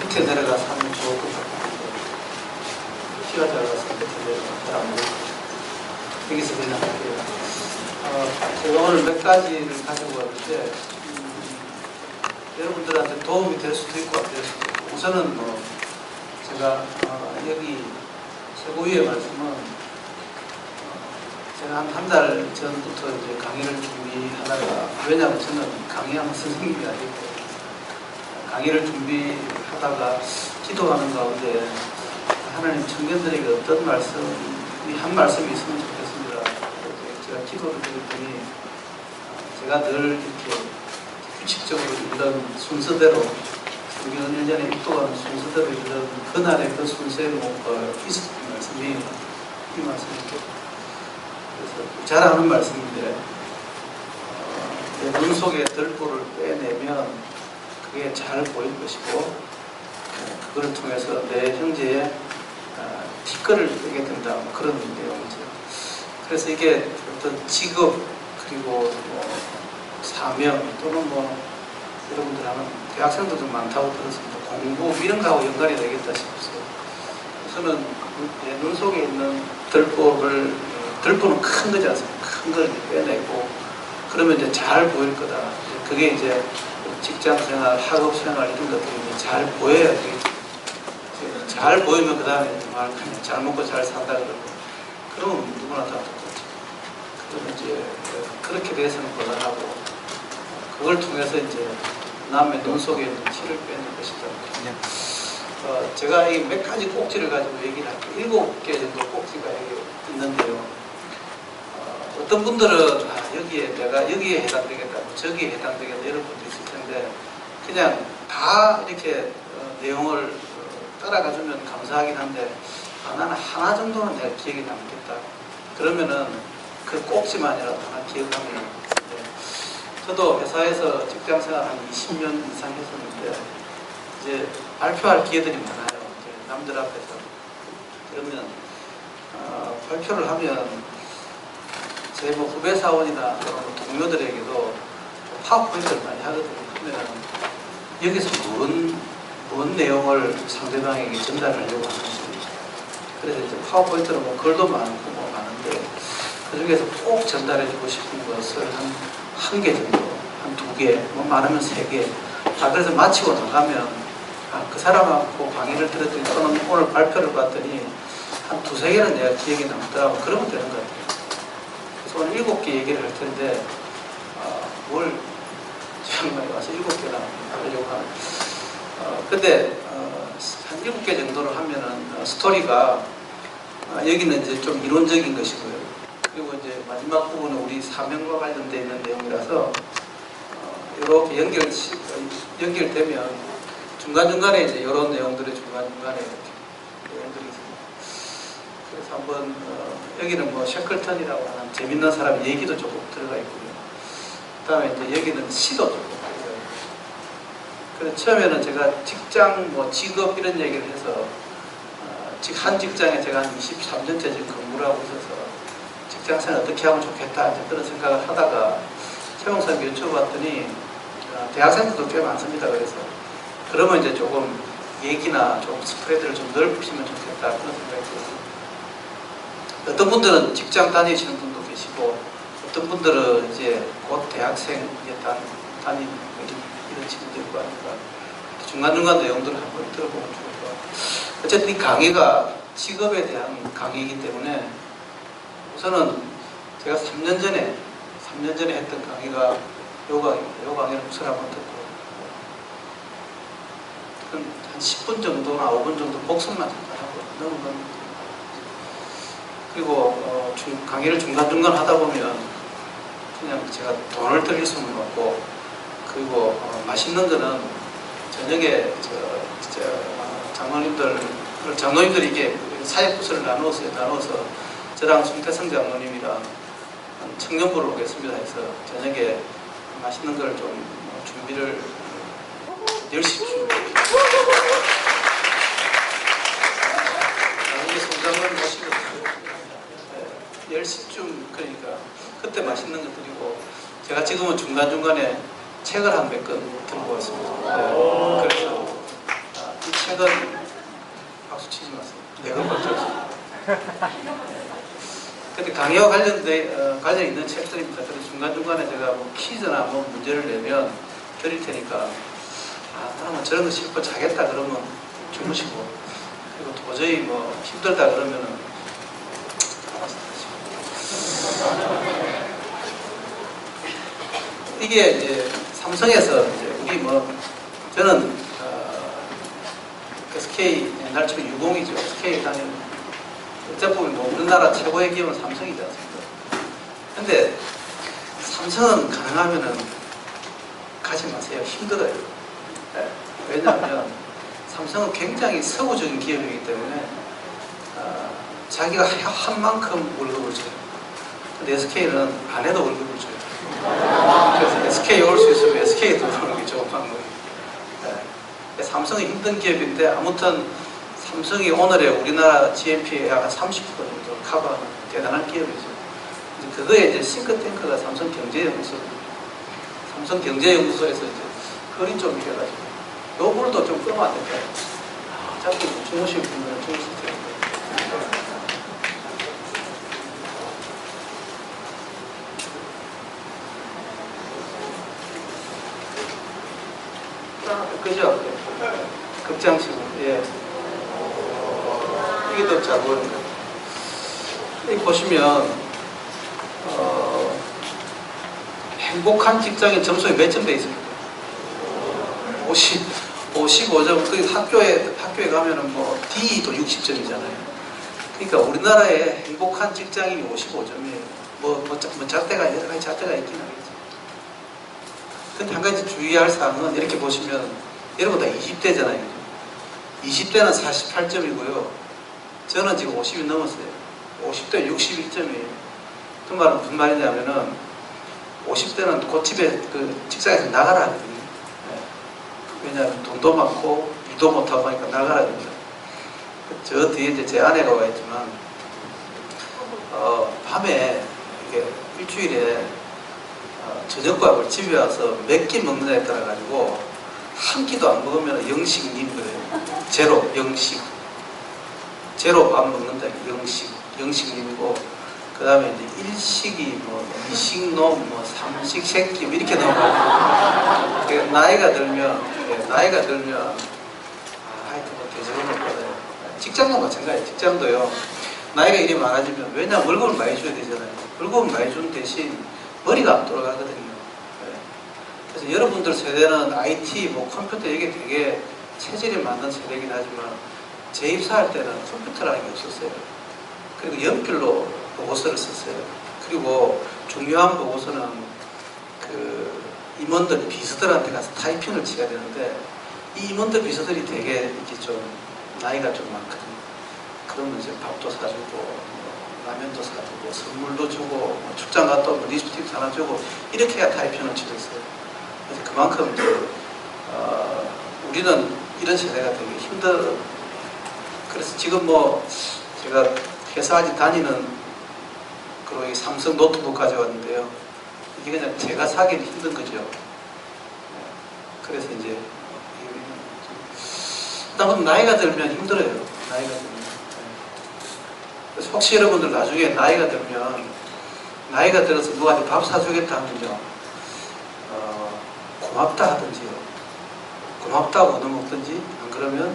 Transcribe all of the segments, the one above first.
밑에 내려가서 하면 좋을 것 같아요. 키가 작아서 밑에 내려가서 잘 안 보이고 여기서 그냥 할게요. 제가 오늘 몇 가지를 가지고 왔는데 여러분들한테 도움이 될 수도 있고 안 될 수도 있고, 우선은 뭐 제가 여기 최고위의 말씀은 제가 한 달 전부터 이제 강의를 준비하다가, 왜냐하면 저는 강의하는 선생님이 아니고 강의를 준비하다가 기도하는 가운데 하나님 청년들에게 어떤 말씀이 한 말씀이 있으면 좋겠습니다. 제가 기도를 드렸더니 제가 늘 이렇게 규칙적으로 읽는 순서대로 성경 1년에 입도하는 순서대로 읽는 그날의 그 순서에 있었던 말씀이 이 말씀이죠. 그래서 잘 아는 말씀인데 내 눈 속에 들보를 빼내면 그게 잘 보일 것이고 그걸 통해서 내 형제의 티끌을 빼게 된다, 그런 내용이죠. 그래서 이게 어떤 직업 그리고 뭐 사명 또는 뭐 여러분들 하는 대학생도 좀 많다고 들었습니다. 공부 이런 거하고 연관이 되겠다 싶어서 우선은 내 눈 속에 있는 들보는 큰 거지 않습니까? 큰 걸 빼내고 그러면 이제 잘 보일 거다. 그게 이제 직장생활, 학업생활 이런 것들이 잘 보여야 되겠죠. 잘 보이면 그 다음에 정말 그냥 잘 먹고 잘 산다 그러고 그러면 누구나 다 똑같죠. 그러면 이제 그렇게 돼서는 곤란하고 그걸 통해서 이제 남의 눈 속에 있는 티를 빼는 것이다. 제가 이 몇 가지 꼭지를 가지고 얘기를 할게요. 7개 정도 꼭지가 여기 있는데요. 어떤 분들은 여기에 내가 여기에 해당되겠다, 저기에 해당되겠다 이런 분도 있을 텐데 그냥 다 이렇게 내용을 따라가주면 감사하긴 한데 나는 하나 정도는 내가 기억에 남겠다. 그러면은 그 꼭지만이라도 하나 기억하면 저도 회사에서 직장생활 한 20년 이상 했었는데 이제 발표할 기회들이 많아요. 남들 앞에서. 그러면 발표를 하면 제 뭐 후배 사원이나 동료들에게도 파워포인트를 많이 하거든요. 그러면 여기서 뭔 내용을 상대방에게 전달하려고 하는지, 그래서 이제 파워포인트는 뭐 글도 많고 뭐 많은데 그 중에서 꼭 전달해주고 싶은 것을 한 개 정도, 한 2개, 뭐 많으면 3개. 그래서 마치고 나가면 그 사람하고 강의를 들었더니 또는 오늘 발표를 봤더니 한 2-3개는 내가 기억에 남더라고. 그러면 되는 것 같아요. 그래서 오늘 7개 얘기를 할 텐데 뭘 정말 와서 7개나 하려고 하는. 근데 한 7개 정도를 하면은 스토리가 여기는 이제 좀 이론적인 것이고요. 그리고 이제 마지막 부분은 우리 사명과 관련되어 있는 내용이라서 이렇게 연결되면 중간중간에 이제 이런 내용들이 중간중간에 이렇게 내용들이 있습니다. 그래서 한번 여기는 뭐 셰클턴이라고 하는 재밌는 사람 얘기도 조금 들어가 있고요. 그 다음에 이제 여기는 시도 조금 들어가 있고요. 그래서 처음에는 제가 직장, 뭐 직업 이런 얘기를 해서 한 직장에 제가 한 23년째 지금 근무를 하고 있어서 직장생활 어떻게 하면 좋겠다 이제 그런 생각을 하다가 최 목사님 여쭤봤더니 대학생들도 꽤 많습니다. 그래서 그러면 이제 조금 얘기나 좀 스프레드를 좀 넓히면 좋겠다 그런 생각이 들었습니다. 어떤 분들은 직장 다니시는 분도 계시고 어떤 분들은 이제 곧 대학생 다니는 이런 친구도 있고 하니까 중간중간 내용들을 한번 들어보면 좋을 것 같아요. 어쨌든 이 강의가 직업에 대한 강의이기 때문에 우선은 제가 3년 전에 했던 강의가 요 강의입니다. 요 강의를 우선 한번 듣고 한 10분 정도나 5분 정도 복습만 잠깐 하고 너무 그리고 강의를 중간중간 하다 보면 그냥 제가 돈을 들일 수는 없고 그리고 맛있는 거는 저녁에 장로님들이 이게 사역부서를 나눠서 저랑 송태성 장로님이랑 청년부를 오겠습니다 해서 저녁에 맛있는 걸 좀 준비를 10시쯤 나중에 송장로님 모시고 10시쯤 그러니까 그때 맛있는 거 드리고 제가 지금은 중간중간에 책을 한 몇 권 들고 왔습니다. 그래서 이 책은 박수 치지 마세요. 내가 박수 치세요. 근데 강의와 관련 있는 책들입니다. 그래서 중간중간에 제가 뭐 퀴즈나 뭐 문제를 내면 드릴 테니까, 그러면 저런 거 싣고 자겠다 그러면 주무시고, 그리고 도저히 뭐 힘들다 그러면은 알아서 하시고. 이게 이제 삼성에서 이제 우리 뭐 저는 SK 옛날처럼 유공이죠. SK 다니는 어차피 뭐 우리나라 최고의 기업은 삼성이지 않습니까? 근데 삼성은 가능하면은 가지 마세요. 힘들어요. 네. 왜냐하면 삼성은 굉장히 서구적인 기업이기 때문에 자기가 한 만큼 월급을 줘요. 근데 SK는 안 해도 월급을 줘요. 그래서 SK에 올 수 있으면 SK에 들어오는 게 좋은 방법이에요. 네. 삼성이 힘든 기업인데 아무튼 삼성이 오늘의 우리나라 GNP의 약 30% 정도 커버하는 대단한 기업이죠. 그거에 이제 싱크탱크가 삼성경제연구소입니다. 삼성경제연구소에서 이제 허리 좀 이래가지고 요 물도 좀 끄면 안 될까요? 자꾸 주무실 분들은 주무실 텐데. 그죠? 극장식으로. 예. 이게 더 잘 보입니다. 여기 보시면, 행복한 직장인 점수에 몇 점 돼 있습니까? 55점. 그 학교에 가면은 뭐, D도 60점이잖아요. 그러니까 우리나라에 행복한 직장인이 55점이에요. 뭐 잣대가 여러 가지 잣대가 있긴 하겠죠. 근데 한 가지 주의할 사항은 이렇게 보시면, 여러분 다 20대잖아요. 20대는 48점이고요. 저는 지금 50이 넘었어요. 50대 61점이에요. 그 말은 무슨 말이냐면은 50대는 그 집에 그 직장에서 나가라 하거든요. 네. 왜냐하면 돈도 많고 일도 못하고 하니까 나가라 합니다. 저 뒤에 이제 제 아내가 와 있지만 밤에 이게 일주일에 저녁밥을 집에 와서 몇 끼 먹느냐에 따라 가지고 한 끼도 안 먹으면 영식인 거예요. 제로, 영식. 제로 밥 먹는다, 영식님이고, 그 다음에 이제 일식이 뭐, 이식놈, 뭐, 삼식, 새끼, 뭐 이렇게 나오고, 나이가 들면, 하여튼 뭐, 대접을 못 받아요. 직장도 마찬가지예요. 직장도요. 나이가 이리 많아지면, 왜냐면 월급을 많이 줘야 되잖아요. 월급을 많이 준 대신 머리가 안 돌아가거든요. 그래서 여러분들 세대는 IT, 뭐 컴퓨터 이게 되게 체질이 맞는 세대이긴 하지만 재입사할 때는 컴퓨터라는 게 없었어요. 그리고 연필로 보고서를 썼어요. 그리고 중요한 보고서는 그 임원들, 비서들한테 가서 타이핑을 치야 되는데 이 임원들, 비서들이 되게 이렇게 좀 나이가 좀 많거든요. 그러면 이제 밥도 사주고 뭐 라면도 사주고 선물도 주고 뭐 출장 갔다 오면 리스틱 하나 주고 이렇게 해야 타이핑을 치렀어요. 그래서 그만큼 우리는 이런 세대가 되게 힘들어. 그래서 지금 뭐 제가 회사 아직 다니는 그리고 이 삼성 노트북 가져왔는데요. 이게 그냥 제가 사기는 힘든 거죠. 그래서 이제 일단 나이가 들면 힘들어요. 나이가 들면. 그래서 혹시 여러분들 나중에 나이가 들어서 누가 밥 사주겠다 하면요. 고맙다 하든지요. 고맙다고 얻어먹든지 안 그러면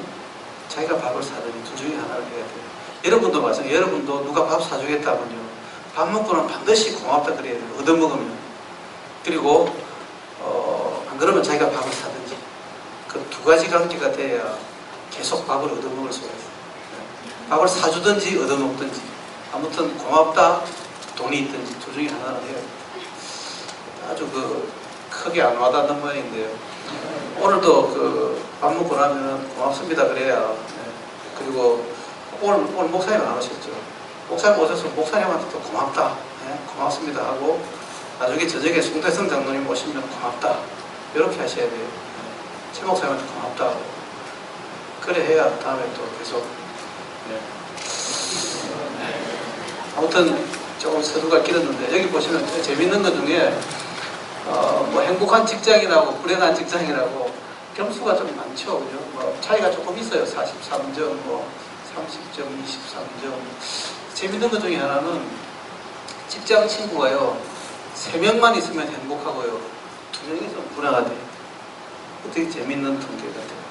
자기가 밥을 사든지 둘 중에 하나를 해야 돼요. 여러분도 마찬가지예요. 여러분도 누가 밥 사주겠다 하면요. 밥 먹고는 반드시 고맙다 그래야 돼요. 얻어먹으면. 그리고 안 그러면 자기가 밥을 사든지 그 두 가지 관계가 돼야 계속 밥을 얻어먹을 수가 있어요. 밥을 사주든지 얻어먹든지 아무튼 고맙다 돈이 있든지 둘 중에 하나를 해요. 아주 크게 안 와닿는 모양인데요. 오늘도 밥 먹고 나면 고맙습니다 그래야. 그리고 오늘 목사님 안 오셨죠? 목사님 오셔서 목사님한테도 고맙다, 고맙습니다 하고 나중에 저녁에 송대성 장로님 오시면 고맙다 이렇게 하셔야 돼요. 최 목사님한테 고맙다 하고 그래 해야 다음에 또 계속. 아무튼 조금 서두가 길었는데 여기 보시면 재밌는 것 중에 뭐 행복한 직장이라고 불행한 직장이라고 점수가 좀 많죠. 그죠? 뭐 차이가 조금 있어요. 43점, 뭐 30점, 23점. 재밌는 것 중에 하나는 직장 친구가요, 3명만 있으면 행복하고요, 2명 있으면 불안하대. 되게 재밌는 통계 같아요.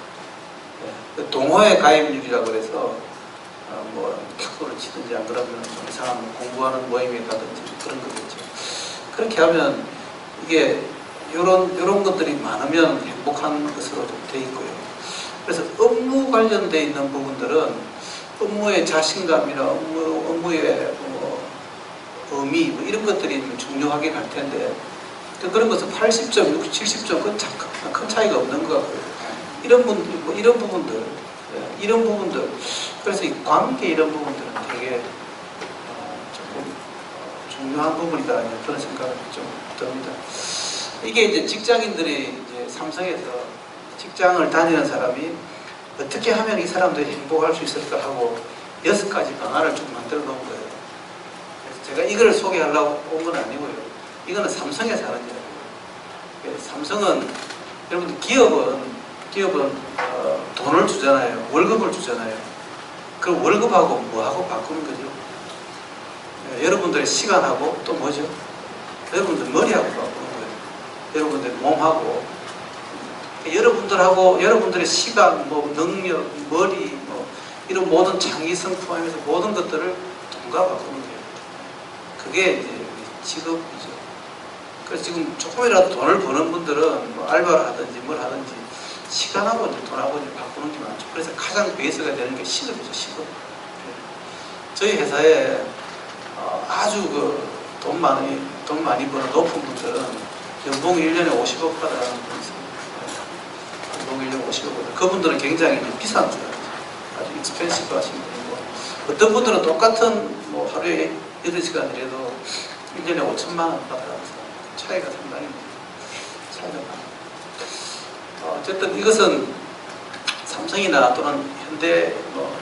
네. 동호회 가입률이라고 그래서 뭐 탁구를 치든지 안 그러면 좀 이상한 공부하는 모임에 가든지 그런 거겠죠. 그렇게 하면 이게 이런 것들이 많으면 행복한 것으로 돼 있고요. 그래서 업무 관련돼 있는 부분들은 업무의 자신감이나 업무의 의미 뭐 이런 것들이 좀 중요하긴 할 텐데 그런 것은 80점, 60, 70점 큰 차이가 없는 것 같고요. 이런 부분들 그래서 이 관계 이런 부분들은 되게 조금 중요한 부분이다 그런 생각이 좀 듭니다. 이게 이제 직장인들이 이제 삼성에서 직장을 다니는 사람이 어떻게 하면 이 사람들이 행복할 수 있을까 하고 6가지 방안을 좀 만들어 놓은 거예요. 그래서 제가 이걸 소개하려고 온 건 아니고요. 이거는 삼성에서 하는 일이에요. 삼성은 여러분들 기업은 돈을 주잖아요. 월급을 주잖아요. 그 월급하고 뭐하고 바꾸는 거죠? 여러분들의 시간하고 또 뭐죠? 여러분들 머리하고 바꾸는 거예요. 여러분들 몸하고 여러분들하고 여러분들의 시간, 뭐 능력, 머리, 뭐 이런 모든 창의성 포함해서 모든 것들을 돈과 바꾸는 거예요. 그게 이제 직업이죠. 그래서 지금 조금이라도 돈을 버는 분들은 뭐 알바를 하든지 뭘 하든지 시간하고 이제 돈하고 이제 바꾸는 게 많죠. 그래서 가장 베이스가 되는 게 시급이죠, 시급. 저희 회사에 아주 돈 많이 버는 높은 분들은 연봉 1년에 50억 받아가는 분이 있습니다. 연봉 1년에 50억 받아. 그분들은 굉장히 비싼 줄 알아요. 아주 익스펜시브 하신 분이고, 어떤 분들은 똑같은 뭐 하루에 8시간 일해도 1년에 5천만 원 받아가면서 차이가 상당히 차이가 납니다. 어쨌든 이것은 삼성이나 또는 현대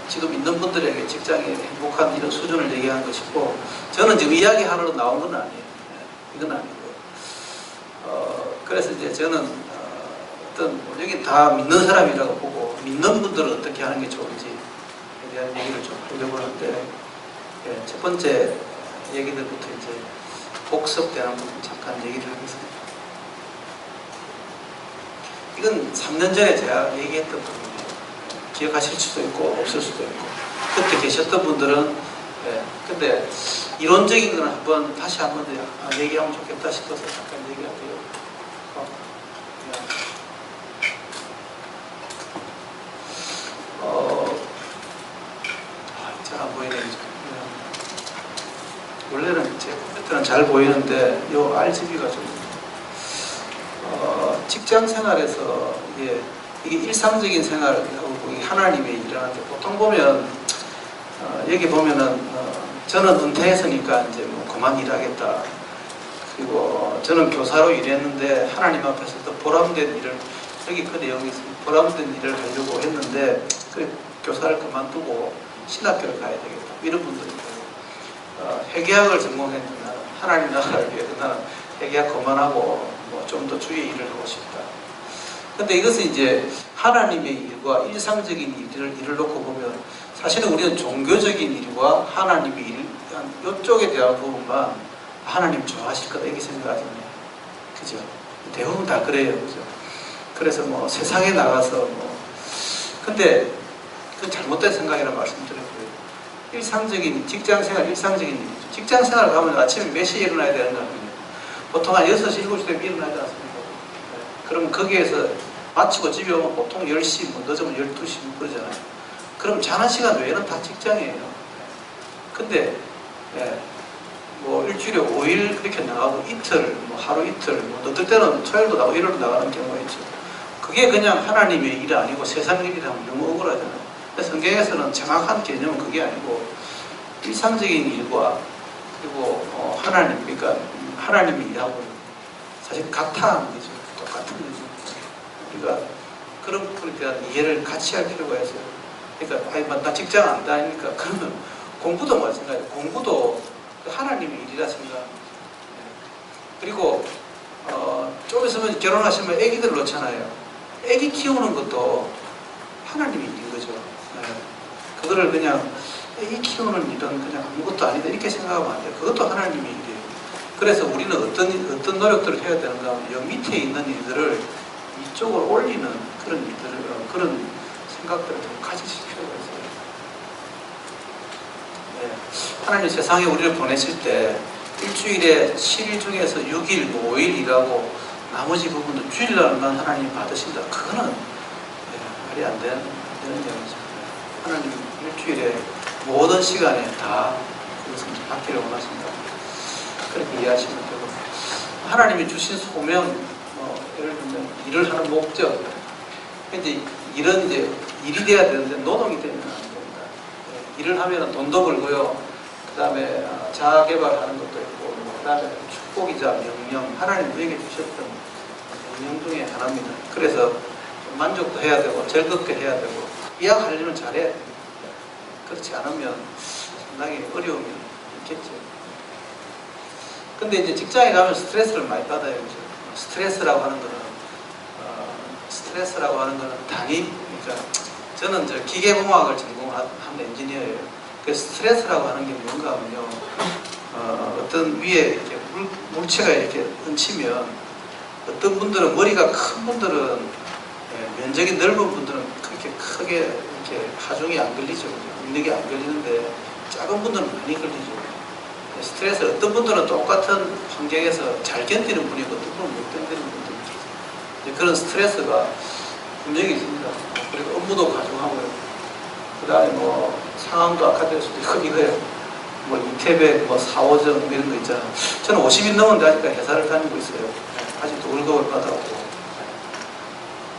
지금 있는 분들에게 직장의 행복한 이런 수준을 얘기하는 것이고, 저는 지금 이야기하러 나온 건 아니에요. 이건 아니고요. 그래서 이제 저는 여기 다 믿는 사람이라고 보고 믿는 분들은 어떻게 하는 게 좋은지에 대한 얘기를 좀 하려고 하는데, 첫 번째 얘기들부터 이제 복습되는 부분 잠깐 얘기를 하겠습니다. 이건 3년 전에 제가 얘기했던 부분이에요. 기억하실 수도 있고 없을 수도 있고, 그때 계셨던 분들은 근데 이론적인 건 다시 한번 얘기하면 좋겠다 싶어서 잠깐 얘기할게요. 잘 안 보이네. 원래는 제 컴퓨터는 잘 보이는데 이 RGB가 좀 직장 생활에서 이게 일상적인 생활하고 하나님의 일하는데, 보통 보면 여기 보면은 저는 은퇴했으니까 이제 뭐 그만 일하겠다. 그리고 저는 교사로 일했는데 하나님 앞에서 또 보람된 일을, 여기 그 내용이 있습니다. 보람된 일을 하려고 했는데 교사를 그만두고 신학교를 가야 되겠다. 이런 분들이 있고요. 회계학을 전공했는데 나는 하나님 나라를 위해서 나는 회계학 그만하고 뭐 좀 더 주의 일을 하고 싶다. 근데 이것은 이제 하나님의 일과 일상적인 일을 놓고 보면 사실은 우리는 종교적인 일과 하나님의 일, 이쪽에 대한 부분만 하나님 좋아하실 거다 이렇게 생각하잖아요. 그죠? 대부분 다 그래요. 그죠? 그래서 뭐 세상에 나가서 근데 그건 잘못된 생각이라고 말씀드렸고요. 일상적인 직장생활, 일상적인 일이죠. 직장생활 가면 아침에 몇 시에 일어나야 되는 거 아니에요? 보통 한 6시, 7시에 일어나지 않습니까? 그럼 거기에서 마치고 집에 오면 보통 10시, 늦으면 12시 그러잖아요. 그럼 자는 시간 외에는 다 직장이에요. 근데 뭐 일주일에 5일 그렇게 나가고 이틀, 하루 이틀, 어떨 때는 토요일도 나가고 일요일도 나가는 경우가 있죠. 그게 그냥 하나님의 일이 아니고 세상 일이라면 너무 억울하잖아요. 그래서 성경에서는 정확한 개념은 그게 아니고 일상적인 일과 그리고 하나님, 그러니까 하나님의 일하고 사실 같다는 거죠. 똑같은 거죠. 우리가 그런 부분에 대한 이해를 같이 할 필요가 있어요. 그러니까 나 직장 안 다니니까 그러면 공부도 마찬가지예요. 공부도 하나님의 일이라 생각합니다. 그리고 좀 있으면 결혼하시면 애기들 놓잖아요. 애기 키우는 것도 하나님이 있는 거죠. 그거를 그냥 애기 키우는 일은 그냥 아무것도 아니다 이렇게 생각하면 안 돼요. 그것도 하나님이 일이에요. 그래서 우리는 어떤 노력들을 해야 되는가 하면 여 밑에 있는 일들을 이쪽으로 올리는 그런 일들을 그런 생각들을 좀 가지실 필요가 있어요. 하나님 세상에 우리를 보내실 때 일주일에 7일 중에서 6일, 5일 일하고 나머지 부분은 주일날만 하나님이 받으신다. 그거는 말이 안 되는 이야기죠. 하나님 일주일에 모든 시간에 다 그것을 받기를 원하신다. 그렇게 이해하시면 되고, 하나님이 주신 소명, 예를 들면 일을 하는 목적, 이제 일은 이제 일이 돼야 되는데 노동이 되면 안 됩니다. 일을 하면 돈도 벌고요. 그 다음에 자아 개발하는 것도 있고, 그 다음에 축복이자 명령, 하나님 우리에게 주셨던 명령 중에 하나입니다. 그래서 만족도 해야 되고 즐겁게 해야 되고 이왕하려면 잘해야 됩니다. 그렇지 않으면 상당히 어려움이 있겠죠. 근데 이제 직장에 가면 스트레스를 많이 받아요. 그죠? 스트레스라고 하는 거는 당연히, 그러니까 저는 기계공학을 전공한 엔지니어예요. 그 스트레스라고 하는 게 뭔가 하면요, 어떤 위에 이렇게 물체가 이렇게 얹히면 어떤 분들은 머리가 큰 분들은 면적이 넓은 분들은 그렇게 크게 이렇게 하중이 안 걸리죠. 능력이 안 걸리는데 작은 분들은 많이 걸리죠. 스트레스 어떤 분들은 똑같은 환경에서 잘 견디는 분이 있고 어떤 분은 못 견디는 분들이 있어요. 그런 스트레스가 분명히 있습니다. 그리고 업무도 가중하고요. 그 다음에 뭐 상황도 악화될 수도 있고 이거예요. 뭐 이태백, 뭐 4호점 이런 거 있잖아요. 저는 50인 넘었는데 아직까지 회사를 다니고 있어요. 아직도 월급을 받아오고.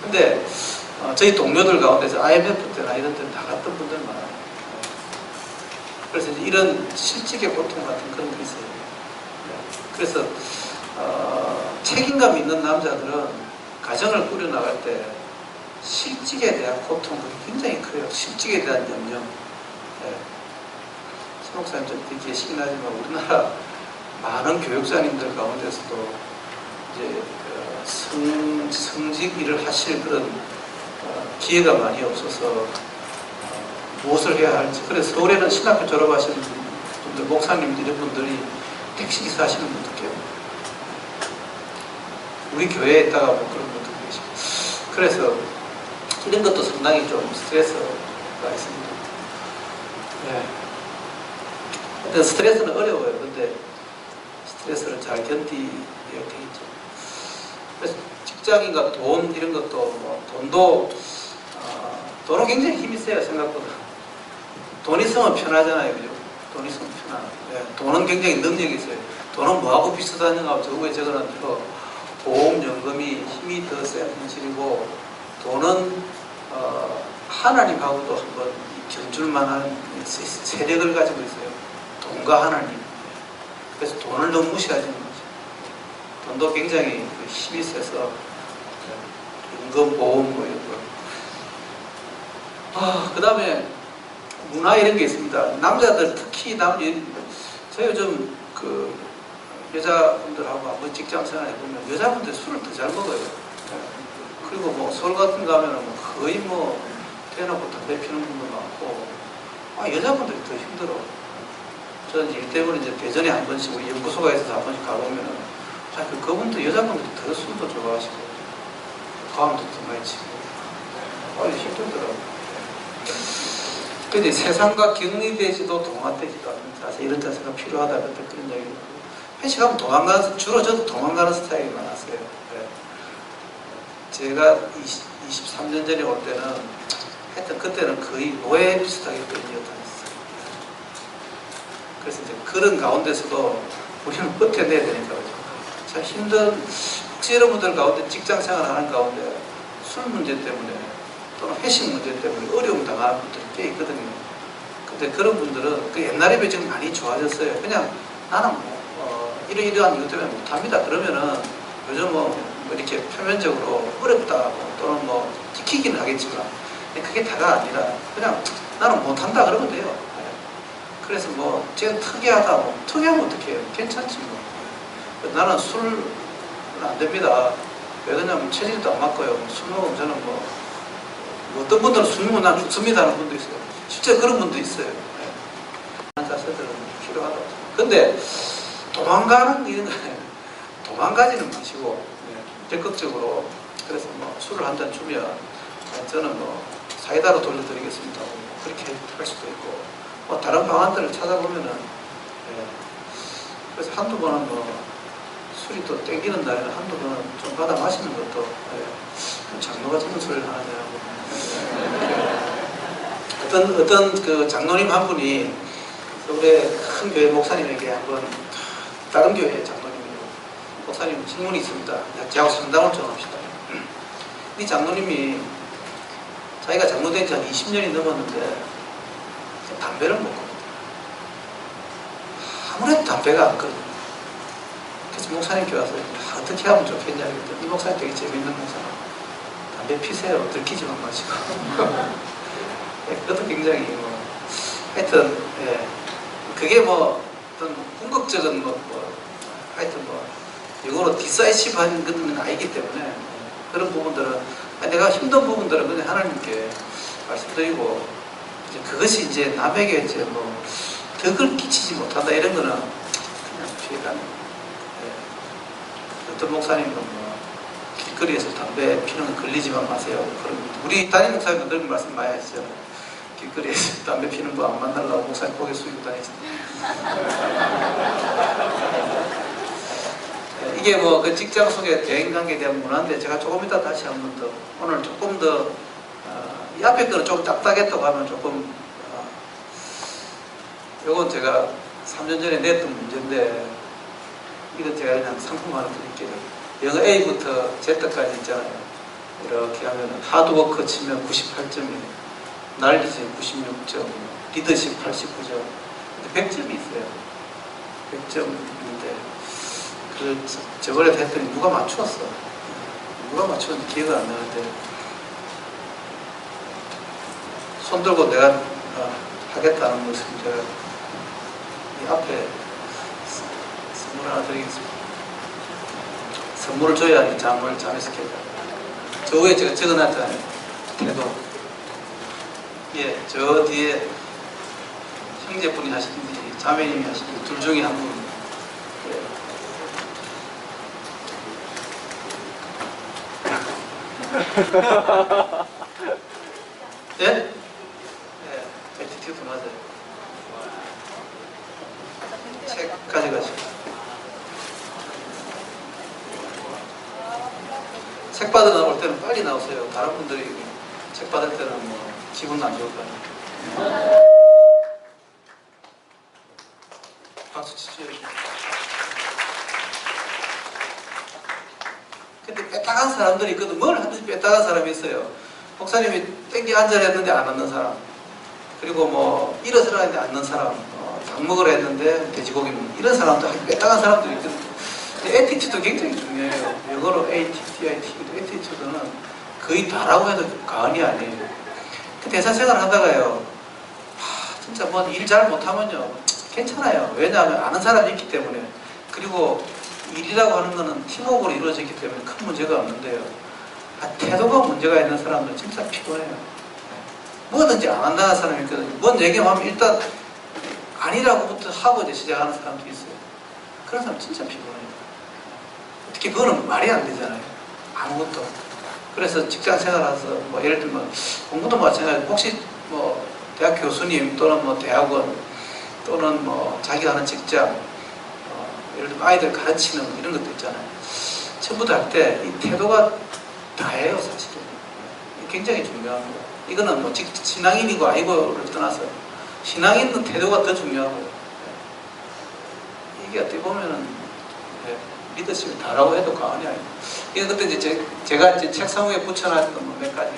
근데 저희 동료들 가운데서 IMF 때나 이런 데 나갔던 분들 많아요. 그래서 이제 이런 실직의 고통 같은 그런 게 있어요. 그래서 책임감 있는 남자들은 가정을 꾸려나갈 때 실직에 대한 고통이 굉장히 커요. 실직에 대한 염려. 신목사님 좀 계시긴 하지만 우리나라 많은 교육자님들 가운데서도 이제 성직 일을 하실 그런 기회가 많이 없어서 무엇을 해야 할지. 그래서 서울에는 신학교 졸업하시는 분들, 목사님들 이런 분들이 택시기사 하시는 분들 계세요. 우리 교회에 있다가 뭐 그런 분들 계시고. 그래서 이런 것도 상당히 좀 스트레스가 있습니다. 근데 스트레스는 어려워요. 근데 스트레스를 잘 견디어야 되겠죠. 그래서 직장인과 돈 이런 것도 뭐 돈은 굉장히 힘이 세요. 생각보다. 돈 있으면 편하잖아요. 그죠? 돈 있으면 편하고. 돈은 굉장히 능력이 있어요. 돈은 뭐하고 비슷하는가 하면 저거는 보험연금이 힘이 더 센 현실이고, 돈은 하나님하고도 한번 견줄만한 세력을 가지고 있어요. 돈과 하나님. 그래서 돈을 너무 무시하지는 거죠. 돈도 굉장히 힘이 세서 연금, 보험 뭐 이런 거. 그 다음에 문화 이런 게 있습니다. 남자들 특히 저 요즘 여자분들하고 한번 직장 생활해 보면 여자분들 술을 더 잘 먹어요. 그리고 뭐 서울 같은 거 하면은 거의 뭐 대놓고 담배 피우는 분도 많고, 여자분들이 더 힘들어. 저는 일 때문에 이제 대전에 한 번씩 우리 연구소가 있어서 한 번씩 가보면은 그분들 여자분들이 더 술도 좋아하시고 가음도 더 많이 치고 힘들더라고요. 근데 세상과 격리되지도 동화되지도 않는 자세, 이런 자세가 필요하다 그런 얘기를 하고, 회식하면 주로 저도 도망가는 스타일이 많았어요. 제가 23년 전에 올 때는 하여튼 그때는 거의 노예 비슷하게 끌려다녔어요. 그래서 이제 그런 가운데서도 우리는 버텨내야 되니까 참 힘든, 혹시 여러분들 가운데 직장 생활 하는 가운데 술 문제 때문에 또는 회식 문제 때문에 어려움 당하는 분들이 꽤 있거든요. 근데 그런 분들은 옛날에 비해 지금 많이 좋아졌어요. 그냥 나는 이러한 이유 때문에 못합니다. 그러면은 요즘 이렇게 표면적으로 어렵다 또는 지키기는 하겠지만 그게 다가 아니라 그냥 나는 못한다 그러면 돼요. 그래서 제가 특이하다 특이하면 어떻게 해요? 괜찮지 뭐. 나는 술은 안 됩니다. 왜 그러냐면 체질도 안 맞고요. 술 먹으면 저는 어떤 분들은 술 먹으면 난 죽습니다 하는 분도 있어요. 실제 그런 분도 있어요. 그런 자세들은 필요하다고. 근데 도망가는 이런 거 도망가지는 마시고 적극적으로 그래서 술을 한 잔 주면 저는 사이다로 돌려드리겠습니다. 그렇게 할 수도 있고 다른 방안들을 찾아보면은 그래서 한두 번은 술이 또 땡기는 날에는 한두 번은 좀 받아 마시는 것도 장로가 저는 소리를 하는데요. 어떤 그 장로님 한 분이 서울의 큰 교회 목사님에게 한번 다른 교회 장로님이요. 목사님 질문이 있습니다. 저하고 상담을 좀 합시다. 이 장로님이 자기가 장로된 지 한 20년이 넘었는데 담배를 먹고 아무래도 담배가 안 끊어요. 그래서 목사님께 와서 어떻게 하면 좋겠냐 그랬더니 이 목사님 되게 재밌는 목사님. 담배 피세요. 들키지만 마시고. 그것도 굉장히 하여튼 그게 어떤 궁극적인 하여튼 영어로 디사이시브한 것은 아니기 때문에 그런 부분들은 내가 힘든 부분들은 그냥 하나님께 말씀드리고 이제 그것이 이제 남에게 이제 덕을 끼치지 못한다 이런 거는 그냥 피해가는 어떤 목사님은 길거리에서 담배 피는 거 걸리지만 마세요. 그런 우리 담임 목사님도 그런 말씀 많이 하시죠. 길거리에서 담배 피는 거 안 만나려고 목사님 고개 숙이고 다니시죠. 이게 그 직장 속의 대인관계에 대한 문화인데 제가 조금 이따 다시 한번 더 오늘 조금 더 이 앞에 거는 조금 딱딱했다고 하면 조금 요건 제가 3년 전에 냈던 문제인데 이건 제가 그냥 상품 하나 드릴게요. 영어 A부터 Z까지 있잖아요. 이렇게 하면 하드워크 치면 98점이에요. 날리지 96점, 리더십 89점. 근데 100점이 있어요. 100점인데 저번에 했더니 누가 맞추었어. 누가 맞추었는지 기억이 안 나는데 손 들고 내가 하겠다는 것을 제가 이 앞에 선물 하나 드리겠습니다. 선물을 줘야 잠을 잠에서 깨자. 저 위에 제가 적어놨잖아요. 태도. 예, 저 뒤에 형제분이 하시든지 자매님이 하시든지 둘 중에 한 분. 예? 예, 애티튜드 맞아요. 책 가져가시고. 책 받으러 나올 때는 빨리 나오세요. 다른 분들이 책 받을 때는 기분 안 좋을 거예요. 박수 치죠. 근데 빼딱한 사람들이 있거든. 뭘 하든지 빼딱한 사람이 있어요. 목사님이 땡기 앉으라 했는데 안 앉는 사람, 그리고 일어서라 했는데 앉는 사람, 닭 먹으라 했는데 돼지고기 먹는 이런 사람도 빼딱한 사람들이 있거든. 애티튜드 굉장히 중요해요. 영어로 ATTIT, 애티튜드는 거의 다라고 해도 과언이 아니에요. 그 대사 생활 하다가요, 진짜 일 잘 못하면요 괜찮아요. 왜냐하면 아는 사람이 있기 때문에. 그리고 일이라고 하는 거는 팀워크로 이루어졌기 때문에 큰 문제가 없는데요. 태도가 문제가 있는 사람들은 진짜 피곤해요. 뭐든지 안 한다는 사람이 있거든요. 뭔 얘기하면 일단 아니라고부터 하고 이제 시작하는 사람도 있어요. 그런 사람 진짜 피곤해요. 특히 그거는 말이 안 되잖아요. 아무것도. 그래서 직장 생활하면서 예를 들면 공부도 마찬가지고 혹시 대학 교수님 또는 대학원 또는 자기가 하는 직장 예를 들면 아이들 가르치는 이런 것도 있잖아요. 전부 다 할 때 이 태도가 다예요, 사실은. 굉장히 중요합니다. 이거는 신앙인이고 아니고를 떠나서 신앙인은 태도가 더 중요하고 이게 어떻게 보면은 리더십이 다라고 해도 과언이 아니에요. 이게 그때 이제 제가 책상 위에 붙여놨던 몇 가지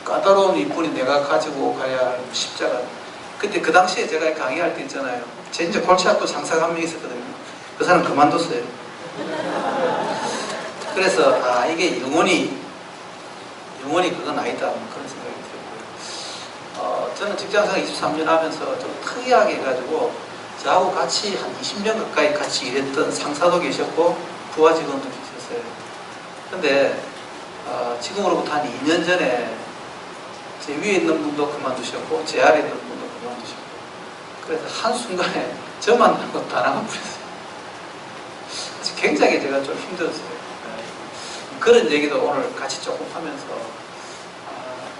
까다로운 이쁜이 내가 가지고 가야 할 십자가. 그때 그 당시에 제가 강의할 때 있잖아요. 제 이제 골치 아픈 상사가 한 명 있었거든요. 그 사람 그만뒀어요. 그래서 이게 영원히 그건 아니다 그런 생각이 들고요. 저는 직장생활 23년 하면서 좀 특이하게 해가지고 저하고 같이 한 20년 가까이 같이 일했던 상사도 계셨고 부하 직원도 계셨어요. 있었어요. 근데 지금으로부터 한 2년 전에 제 위에 있는 분도 그만두셨고 제 아래에 있는 분도 그만두셨고, 그래서 한순간에 저만 남고 다 나가버렸어요. 굉장히 제가 좀 힘들었어요. 그런 얘기도 오늘 같이 조금 하면서,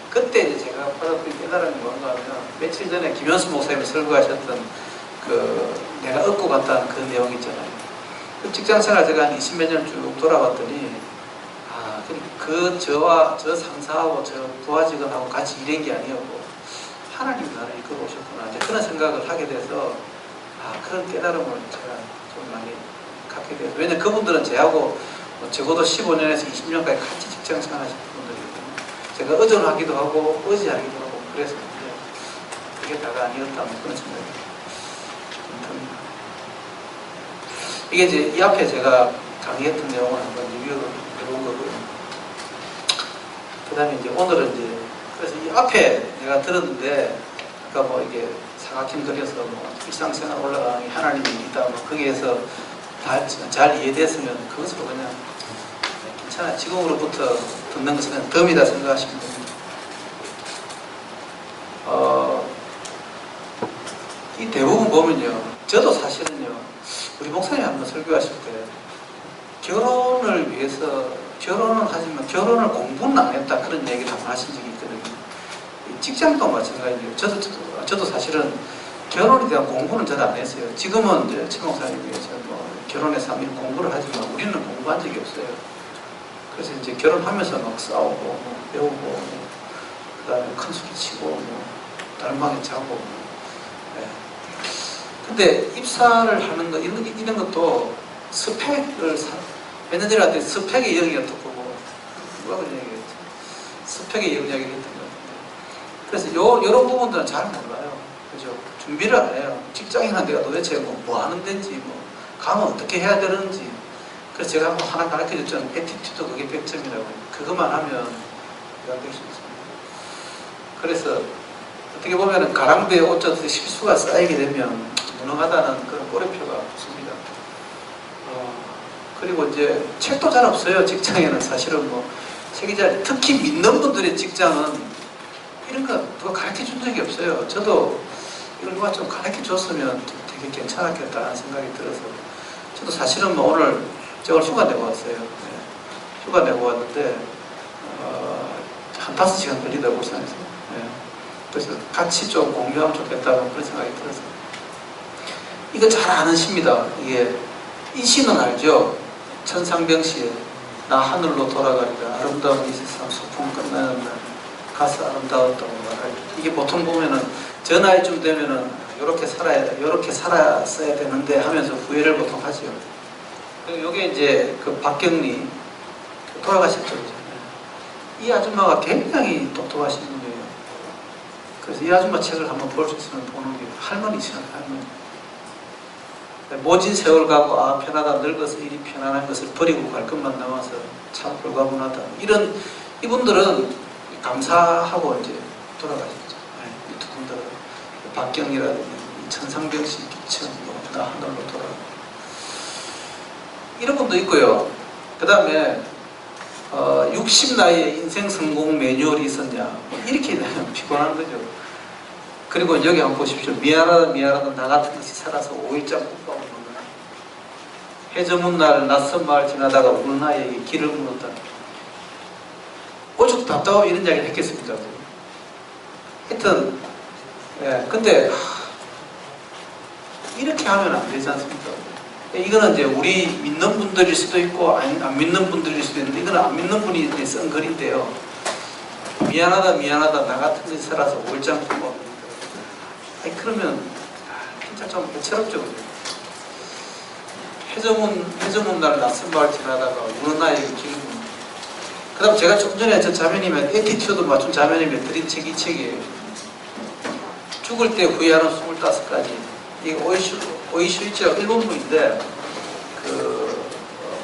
그때 이제 제가 받았던 깨달음이 뭔가 하면, 며칠 전에 김현수 목사님이 설교하셨던 내가 얻고 갔다는 그 내용 있잖아요. 그 직장생활 제가 한 20몇 년 쭉 돌아봤더니, 저와 저 상사하고 저 부하 직원하고 같이 일한 게 아니었고 하나님이 나를 이끌어 오셨구나, 이제 그런 생각을 하게 돼서, 그런 깨달음을 제가 좀 많이 갖게 돼서. 왜냐면 그분들은 저하고 적어도 15년에서 20년까지 같이 직장 생활하신 분들이거든요. 제가 의존하기도 하고 의지하기도 하고, 그래서 그게 다가 아니었다, 그런 생각이 듭니다. 이게 이제 이 앞에 제가 강의했던 내용을 한번 리뷰를 해본 거고요. 그 다음에 이제 오늘은 이제, 그래서 이 앞에 내가 들었는데, 아까 뭐 이게 사각형 그려서 뭐 일상생활 올라가는 게 하나님이 있다, 뭐 거기에서 잘 이해됐으면 그것으로 그냥 괜찮아, 지금으로부터 듣는 것은 그냥 덤이다 생각하시면 됩니다. 이 대부분 보면요, 저도 사실은요, 우리 목사님 한번 설교하실 때 결혼을 위해서 결혼은 하지만 결혼을 공부는 안 했다, 그런 얘기를 한번 하신 적이 있거든요. 직장도 마찬가지예요. 저도 사실은 결혼에 대한 공부는 저도 안 했어요. 지금은 이제 최 목사님 위해서 뭐 결혼해서 하면 공부를 하지만 우리는 공부한 적이 없어요. 그래서 이제 결혼하면서 막 싸우고 뭐 배우고 그 다음에 큰 소리 치고 뭐 달방에 자고 네. 근데 입사를 하는 거 이런 것도 스펙을 몇 년 전에 한테 스펙의 영역이었던 거고, 누가 그런 얘기했죠? 스펙의 영역이 있던 것 같은데, 그래서 이런 부분들은 잘 몰라요. 그죠? 준비를 안 해요. 직장이나 내가 도대체 뭐 하는 데인지, 뭐 가면 어떻게 해야 되는지. 그래서 제가 한번 하나 가르쳐줬죠. 애티튜드, 그게 100점이라고. 그것만 하면 내가 될 수 있습니다. 그래서 어떻게 보면 가랑비에 옷 젖듯이 실수가 쌓이게 되면 무능하다는 그런 꼬리표가 붙습니다. 그리고 이제 책도 잘 없어요. 직장에는 사실은 뭐 책이 잘, 특히 믿는 분들의 직장은 이런 거 누가 가르쳐 준 적이 없어요. 저도 이걸 누가 좀 가르쳐 줬으면 되게 괜찮았겠다는 생각이 들어서, 저도 사실은 뭐 오늘 제가 휴가 내고 왔어요. 네. 휴가 내고 왔는데 한 5시간 걸리더라고요, 울산에서. 네. 그래서 같이 좀 공유하면 좋겠다는 그런 생각이 들어서. 이거 잘 아는 시입니다. 이게 이 시는 알죠? 천상병시에 나 하늘로 돌아가리라, 아름다운 이 세상 소풍 끝나는 날 가서 아름다웠다고 말할. 이게 보통 보면은 저 나이쯤 되면은 요렇게 살았어야 되는데 하면서 후회를 보통 하죠. 요게 이제 그 박경리 돌아가셨죠. 이 아줌마가 굉장히 똑똑하신 분이에요. 그래서 이 아줌마 책을 한번 볼 수 있으면 보는 게, 할머니시잖아요, 할머니. 모진 세월 가고 편하다, 늙어서 이리 편안한 것을 버리고 갈 것만 남아서 참 불가분하다. 이분들은 감사하고 이제 돌아가셨죠. 이 두 분들은 박경리라든지 천상병시 기천, 나 하늘로 돌아가. 이런 분도 있고요. 그 다음에 60 나이에 인생 성공 매뉴얼이 있었냐, 이렇게 피곤한 거죠. 그리고 여기 한번 보십시오. 미안하다 나 같은 것이 살아서 5일장 국밥을 먹는 아이. 해 저문 날 낯선 마을 지나다가 우는 아이에게 길을 물었다. 오죽 답답하면 이런 이야기를 했겠습니까? 하여튼 근데 이렇게 하면 안 되지 않습니까? 이거는 이제 우리 믿는 분들일 수도 있고 안 믿는 분들일 수도 있는데, 이거는 안 믿는 분이 쓴 글인데요. 미안하다 나 같은 것이 살아서 5일장 국밥. 그러면 진짜 좀 배처롭죠. 해저문 날 낯선 마을 지나다가 우는 아이에게 길을 묻는. 그 다음 제가 좀 전에 저 자매님의 애티튜드 맞춘 자매님의 드린 책이 이 책이에요. 죽을 때 후회하는 25가지. 이게 오이슈이치가 일본분인데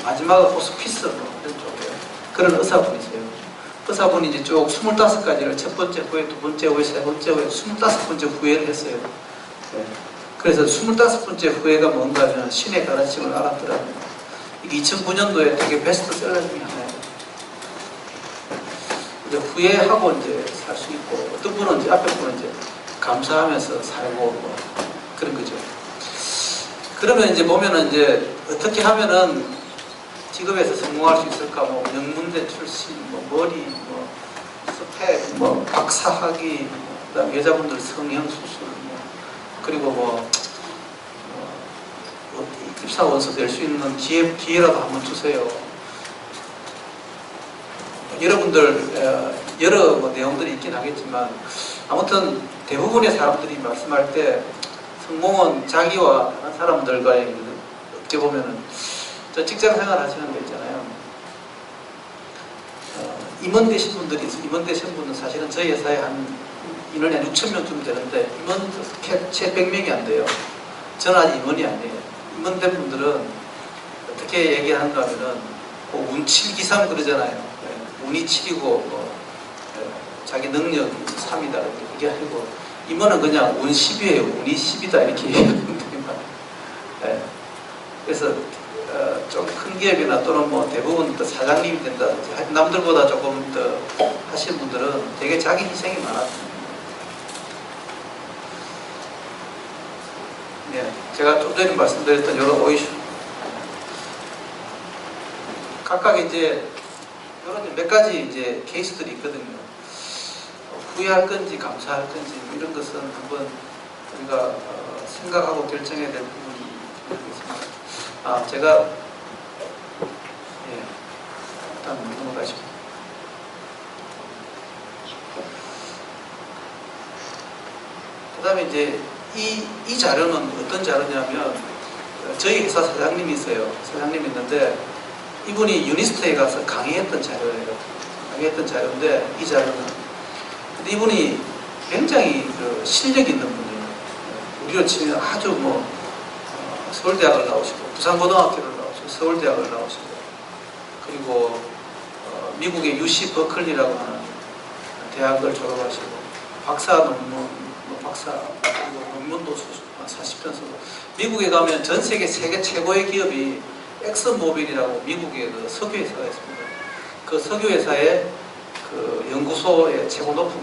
마지막 호스피스 이런 쪽에 그런 의사분이세요. 의사분이 이제 쭉 25가지를 첫 번째 후회, 두 번째 후회, 세 번째 후회, 25번째 후회를 했어요. 네. 그래서 25번째 후회가 뭔가 하면 신의 가르침을 알았더라고요. 이게 2009년도에 되게 베스트셀러 중에 하나예요. 이제 후회하고 이제 살 수 있고, 어떤 분은 이제 앞에 분은 이제 감사하면서 살고 뭐 그런 거죠. 그러면 이제 보면은 이제 어떻게 하면은 직업에서 성공할 수 있을까? 뭐 영문대 출신, 뭐 머리, 뭐 스펙, 뭐 박사학위, 그다음 여자분들 성형 수술, 뭐 그리고 뭐 입사 원서 낼 수 있는 기회라도 한번 주세요. 여러분들 여러 뭐 내용들이 있긴 하겠지만 아무튼 대부분의 사람들이 말씀할 때 성공은 자기와 다른 사람들과의 어떻게 보면은 저 직장 생활 하시는 거 있잖아요. 임원 되신 분들이 있어요. 임원 되신 분은 사실은 저희 회사에 한 인원이 한 6,000명쯤 되는데 임원 채 100명이 안 돼요. 저는 아직 임원이 아니에요. 임원 된 분들은 어떻게 얘기하는가 하면은 뭐 운칠기삼 그러잖아요. 운이 7이고 뭐 자기 능력이 3이다 이렇게 얘기하고 임원은 그냥 운 10이에요. 운이 10이다 이렇게 얘기하는 거예요. 그래서 좀 큰 기업이나 또는 뭐 대부분 또 사장님이 된다든지 남들보다 조금 더 하시는 분들은 되게 자기 희생이 많았습니다. 네, 제가 좀 전에 말씀드렸던 이런 오이슈 각각 이제 이런 몇 가지 이제 케이스들이 있거든요. 후회할 건지 감사할 건지 이런 것은 한번 우리가 생각하고 결정해야 될 부분이 있습니다. 제가 일단 넘어가시죠. 그 다음에 이제 이 자료는 어떤 자료냐면 저희 회사 사장님이 있어요. 사장님이 있는데 이분이 유니스트에 가서 강의했던 자료예요. 강의했던 자료인데 이 자료는 근데 이분이 굉장히 그 실력 있는 분이에요. 우리로 치면 아주 뭐 서울대학을 나오시고 부산고등학교를 나오시고 서울대학을 나오시고 그리고 미국의 UC 버클리라고 하는 대학을 졸업하시고 박사 논문, 박사 그리고 논문도 40편 쓰고 미국에 가면 전 세계 최고의 기업이 엑슨모빌이라고 미국의 그 석유회사가 있습니다. 그 석유회사의 그 연구소의 최고 높은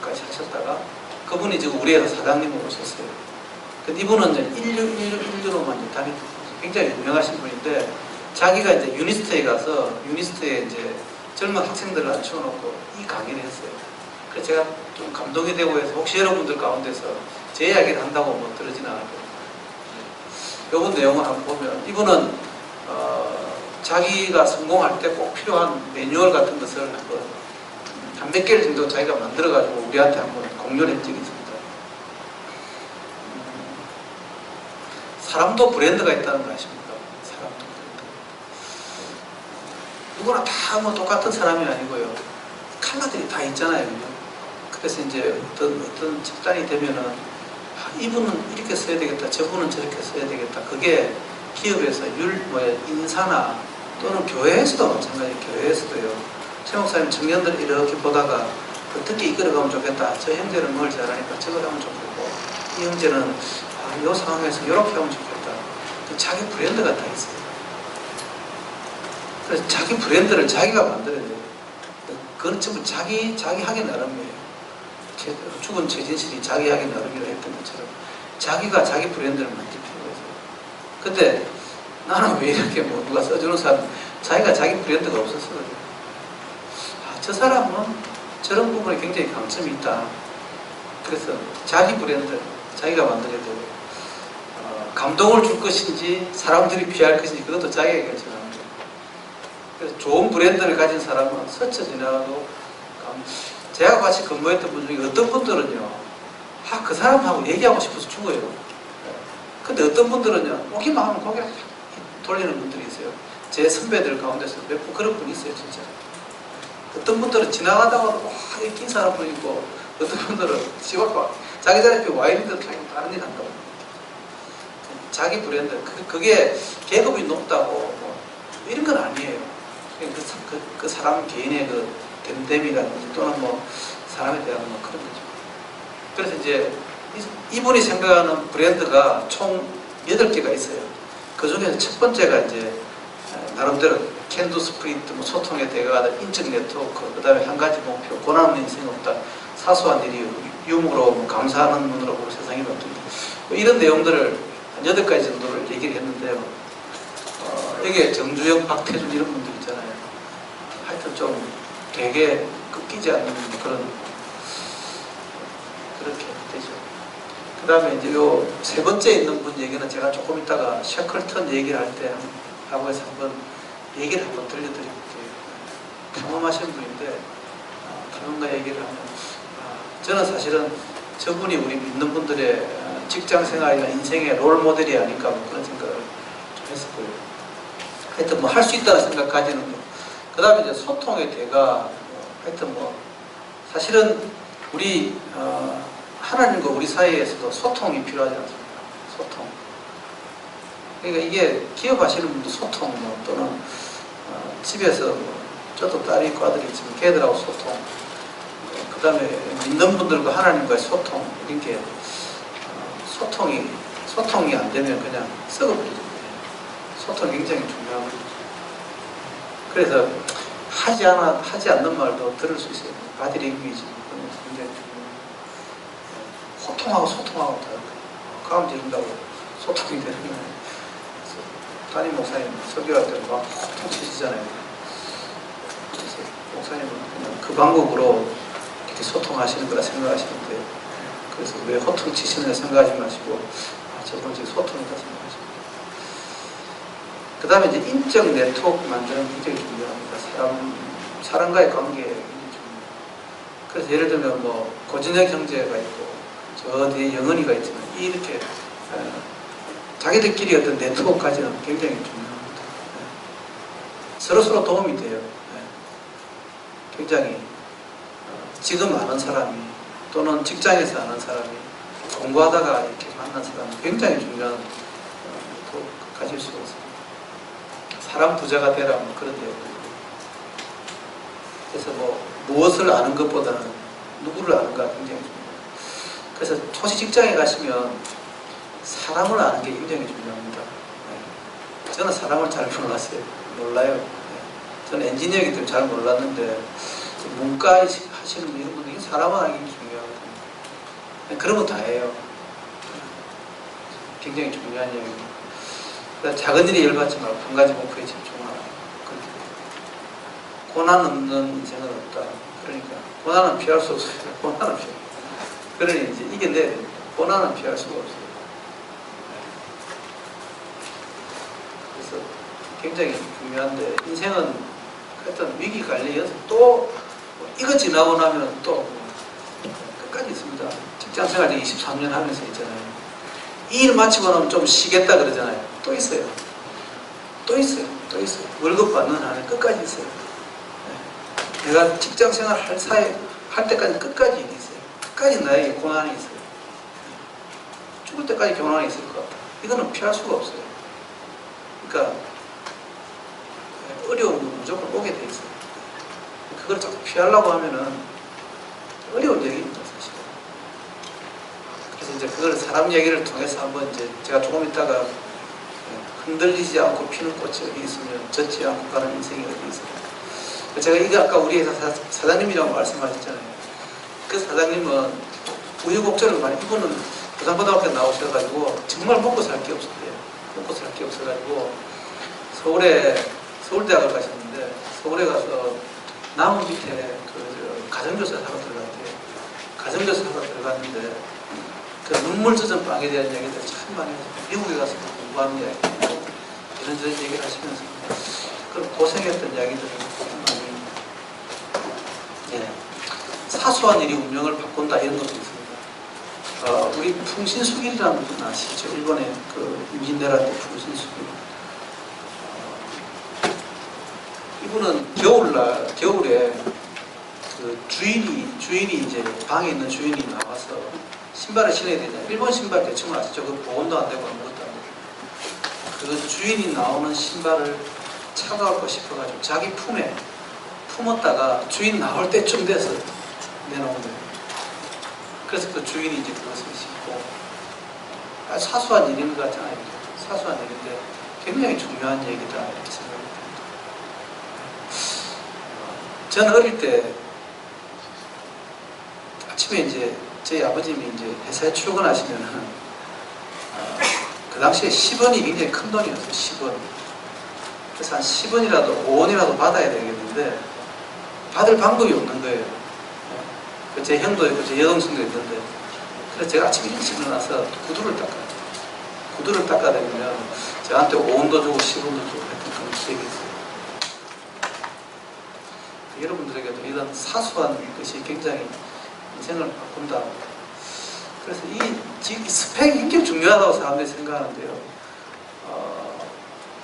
분까지 하셨다가 그분이 지금 우리 회사 사장님으로 오셨어요. 근데 이분은 이제 인류로만 다니고 굉장히 유명하신 분인데 자기가 이제 유니스트에 가서 유니스트에 이제 젊은 학생들을 앉혀놓고 이 강의를 했어요. 그래서 제가 좀 감동이 되고 해서 혹시 여러분들 가운데서 제 이야기를 한다고 뭐 들으진 않았거든요. 이번 내용을 한번 보면 이분은 자기가 성공할 때 꼭 필요한 매뉴얼 같은 것을 한번 한 몇 개를 정도 자기가 만들어가지고 우리한테 한번 공유를 한 적이 있습니다. 사람도 브랜드가 있다는 거 아십니까? 사람도 브랜드. 누구나 다 뭐 똑같은 사람이 아니고요. 컬러들이 다 있잖아요. 그래서 이제 어떤 집단이 되면은 이분은 이렇게 써야 되겠다, 저분은 저렇게 써야 되겠다. 그게 기업에서 인사나 또는 교회에서도 마찬가지예요. 교회에서도요. 최 목사님 청년들 이렇게 보다가 어떻게 이끌어가면 좋겠다. 저 형제는 뭘 잘하니까 저걸 하면 좋겠고 이 형제는 이 상황에서 이렇게 하면 좋겠다. 자기 브랜드가 다 있어요. 그래서 자기 브랜드를 자기가 만들어야 돼요. 그건 전부 자기 하기 나름이에요. 죽은 최진실이 자기 하기 나름이라 했던 것처럼 자기가 자기 브랜드를 만들 필요가 있어요. 근데 나는 왜 이렇게 뭐 누가 써주는 사람 자기가 자기 브랜드가 없어서 그래요. 저 사람은 저런 부분에 굉장히 강점이 있다. 그래서 자기 브랜드 자기가 만들어야 되고 감동을 줄 것인지 사람들이 피할 것인지 그것도 자기가 결정하는 거예요. 그래서 좋은 브랜드를 가진 사람은 스쳐 지나가도 제가 같이 근무했던 분 중에 어떤 분들은요 그 사람하고 얘기하고 싶어서 죽어요. 근데 어떤 분들은요 오기만 하면 고개를 돌리는 분들이 있어요. 제 선배들 가운데서 몇 분 그런 분이 있어요. 진짜 어떤 분들은 지나가다가도 낀 사람도 있고 어떤 분들은 자기 자리 앞에 와인들 다른 일 한다고. 자기 브랜드 그게 계급이 높다고 뭐 이런 건 아니에요. 그 사람 개인의 그 댐댐이라든지 또는 뭐 사람에 대한 뭐 그런 거죠. 그래서 이제 이분이 생각하는 브랜드가 총 8개가 있어요. 그 중에서 첫 번째가 이제 나름대로 캔두 스프리트, 뭐 소통의 대가다, 인적 네트워크, 그 다음에 한 가지 목표, 고난 없는 인생이 없다, 사소한 일이 유머로 뭐 감사하는 눈으로 보고 세상이 바뀐다. 뭐 이런 내용들을 한 8가지 정도를 얘기를 했는데요. 여기에 정주영, 박태준 이런 분들 있잖아요. 하여튼 좀 되게 꺾이지 않는 그렇게 되죠. 그 다음에 이제 요 3번째 있는 분 얘기는 제가 조금 있다가 샤클턴 얘기를 할 때 한국에서 한번 얘기를 한번 들려드릴게요. 평범하신 분인데 그런가 얘기를 하면 저는 사실은 저분이 우리 믿는 분들의 직장 생활이나 인생의 롤 모델이 아닐까 뭐 그런 생각을 좀 했었고요. 하여튼 뭐 할 수 있다는 생각까지는 그 다음에 이제 소통의 대가 하여튼 뭐 사실은 우리 하나님과 우리 사이에서도 소통이 필요하지 않습니까? 소통. 그러니까 이게 기업하시는 분도 소통 뭐 또는 집에서 뭐 저도 딸이 있고 아들이 있지만 걔들하고 소통, 그 다음에 믿는 분들과 하나님과의 소통, 이렇게 소통이 안 되면 그냥 썩어버리죠. 소통이 굉장히 중요하거든요. 그래서 하지 않는 말도 들을 수 있어요. 바디 랭귀지 굉장히 중요해요. 소통하고 다르거든요. 가음 지른다고 소통이 되는 거예요. 담임 목사님 설교할 때 막 호통 치시잖아요. 그래서 목사님은 그냥 그 방법으로 이렇게 소통하시는 거라 생각하시는데, 그래서 왜 호통 치시느냐 생각하지 마시고 저분 지금 소통이다 생각하시면 돼요. 그 다음에 이제 인적 네트워크 만드는 게 굉장히 중요합니다. 사람과의 관계에 굉장히 중요해요. 그래서 예를 들면 뭐 고진혁 형제가 있고 저 뒤에 영은이가 있지만 이렇게 자기들끼리 어떤 네트워크까지는 굉장히 중요합니다. 서로서로 도움이 돼요. 굉장히 지금 아는 사람이 또는 직장에서 아는 사람이 공부하다가 이렇게 만난 사람이 굉장히 중요한 네트워크 가질 수가 있습니다. 사람 부자가 되라 뭐 그런 내용들이고. 그래서 뭐 무엇을 아는 것보다는 누구를 아는가 굉장히 중요해요. 그래서 토시 직장에 가시면 사람을 아는 게 굉장히 중요합니다. 저는 사람을 잘 몰라요. 저는 엔지니어이기 때문에 잘 몰랐는데 문과 하시는 이런 분들이 사람을 아는 게 중요하거든요. 그런 거 다 해요. 굉장히 중요한 얘기입니다. 그러니까 작은 일에 열받지 말고 한 가지 목표에 집중하라. 고난 없는 인생은 없다. 그러니까 고난은 피할 수 없어요. 고난은 피할. 그러니 이제 이겨내야 됩니다. 고난은 피할 수가 없어요. 그래서 굉장히 중요한데, 인생은 하여튼 위기 관리 연습 또 이거 지나고 나면 또 끝까지 있습니다. 직장 생활 23년 하면서 있잖아요. 이 일 마치고 나면 좀 쉬겠다 그러잖아요. 또 있어요. 월급 받는 한에 끝까지 있어요. 내가 직장 생활 할 때까지 끝까지 일이 있어요. 끝까지 나에게 고난이 있어요. 죽을 때까지 고난이 있을 것 같아요. 이거는 피할 수가 없어요. 그러니까 어려움은 무조건 오게 돼 있어요. 그걸 자꾸 피하려고 하면은 어려운 얘기입니다, 사실. 그래서 이제 그걸 사람 얘기를 통해서 한번 이제 제가 조금 있다가 흔들리지 않고 피는 꽃이 어디 있으면 젖지 않고 가는 인생이 어디 있어요. 제가 이거 아까 우리 회사 사장님이라고 말씀하셨잖아요. 그 사장님은 우여곡절을 많이, 이분은 부산고등학교 나오셔가지고 정말 먹고 살 게 없었대요. 먹고 살 게 없어가지고 서울대학을 가셨는데, 서울에 가서 나무 밑에 가정교사 사러 들어갔대요. 가정교사 사러 들어갔는데 그 눈물 젖은 빵에 대한 이야기들 참 많이 하셨어요. 미국에 가서 공부하는 이야기, 이런저런 얘기를 하시면서 그런 고생했던 이야기들을 많이, 사소한 일이 운명을 바꾼다 이런 것도 있습니다. 우리 풍신수길이라는 분 아시죠? 일본의 그 임진왜란 때 풍신수길. 이분은 겨울에 그 주인이 이제 방에 있는 주인이 나와서 신발을 신어야 되잖아요. 일본 신발 대충 아시죠? 그 보온도 안 되고 아무것도 안 되고. 그 주인이 나오는 신발을 찾아오고 싶어가지고 자기 품에 품었다가 주인 나올 때쯤 돼서 내놓은 거예요. 그래서 그 주인이 이제 그것을 신고, 사소한 일인 것 같잖아요. 사소한 일인데 굉장히 중요한 얘기다 이렇게 생각합니다. 저는 어릴 때 아침에 이제 저희 아버님이 이제 회사에 출근하시면은 그 당시에 10원이 굉장히 큰 돈이었어요. 10원. 그래서 한 10원이라도 5원이라도 받아야 되겠는데 받을 방법이 없는 거예요. 제 형도 있고 제 여동생도 있는데, 그래서 제가 아침에 일찍 일어나서 구두를 닦아요. 구두를 닦아대면 저한테 5원도 주고 10원도 주고 했던 그런 기억이 있어요. 여러분들에게도 이런 사소한 것이 굉장히 인생을 바꾼다. 그래서 이 스펙이 굉장히 중요하다고 사람들이 생각하는데요.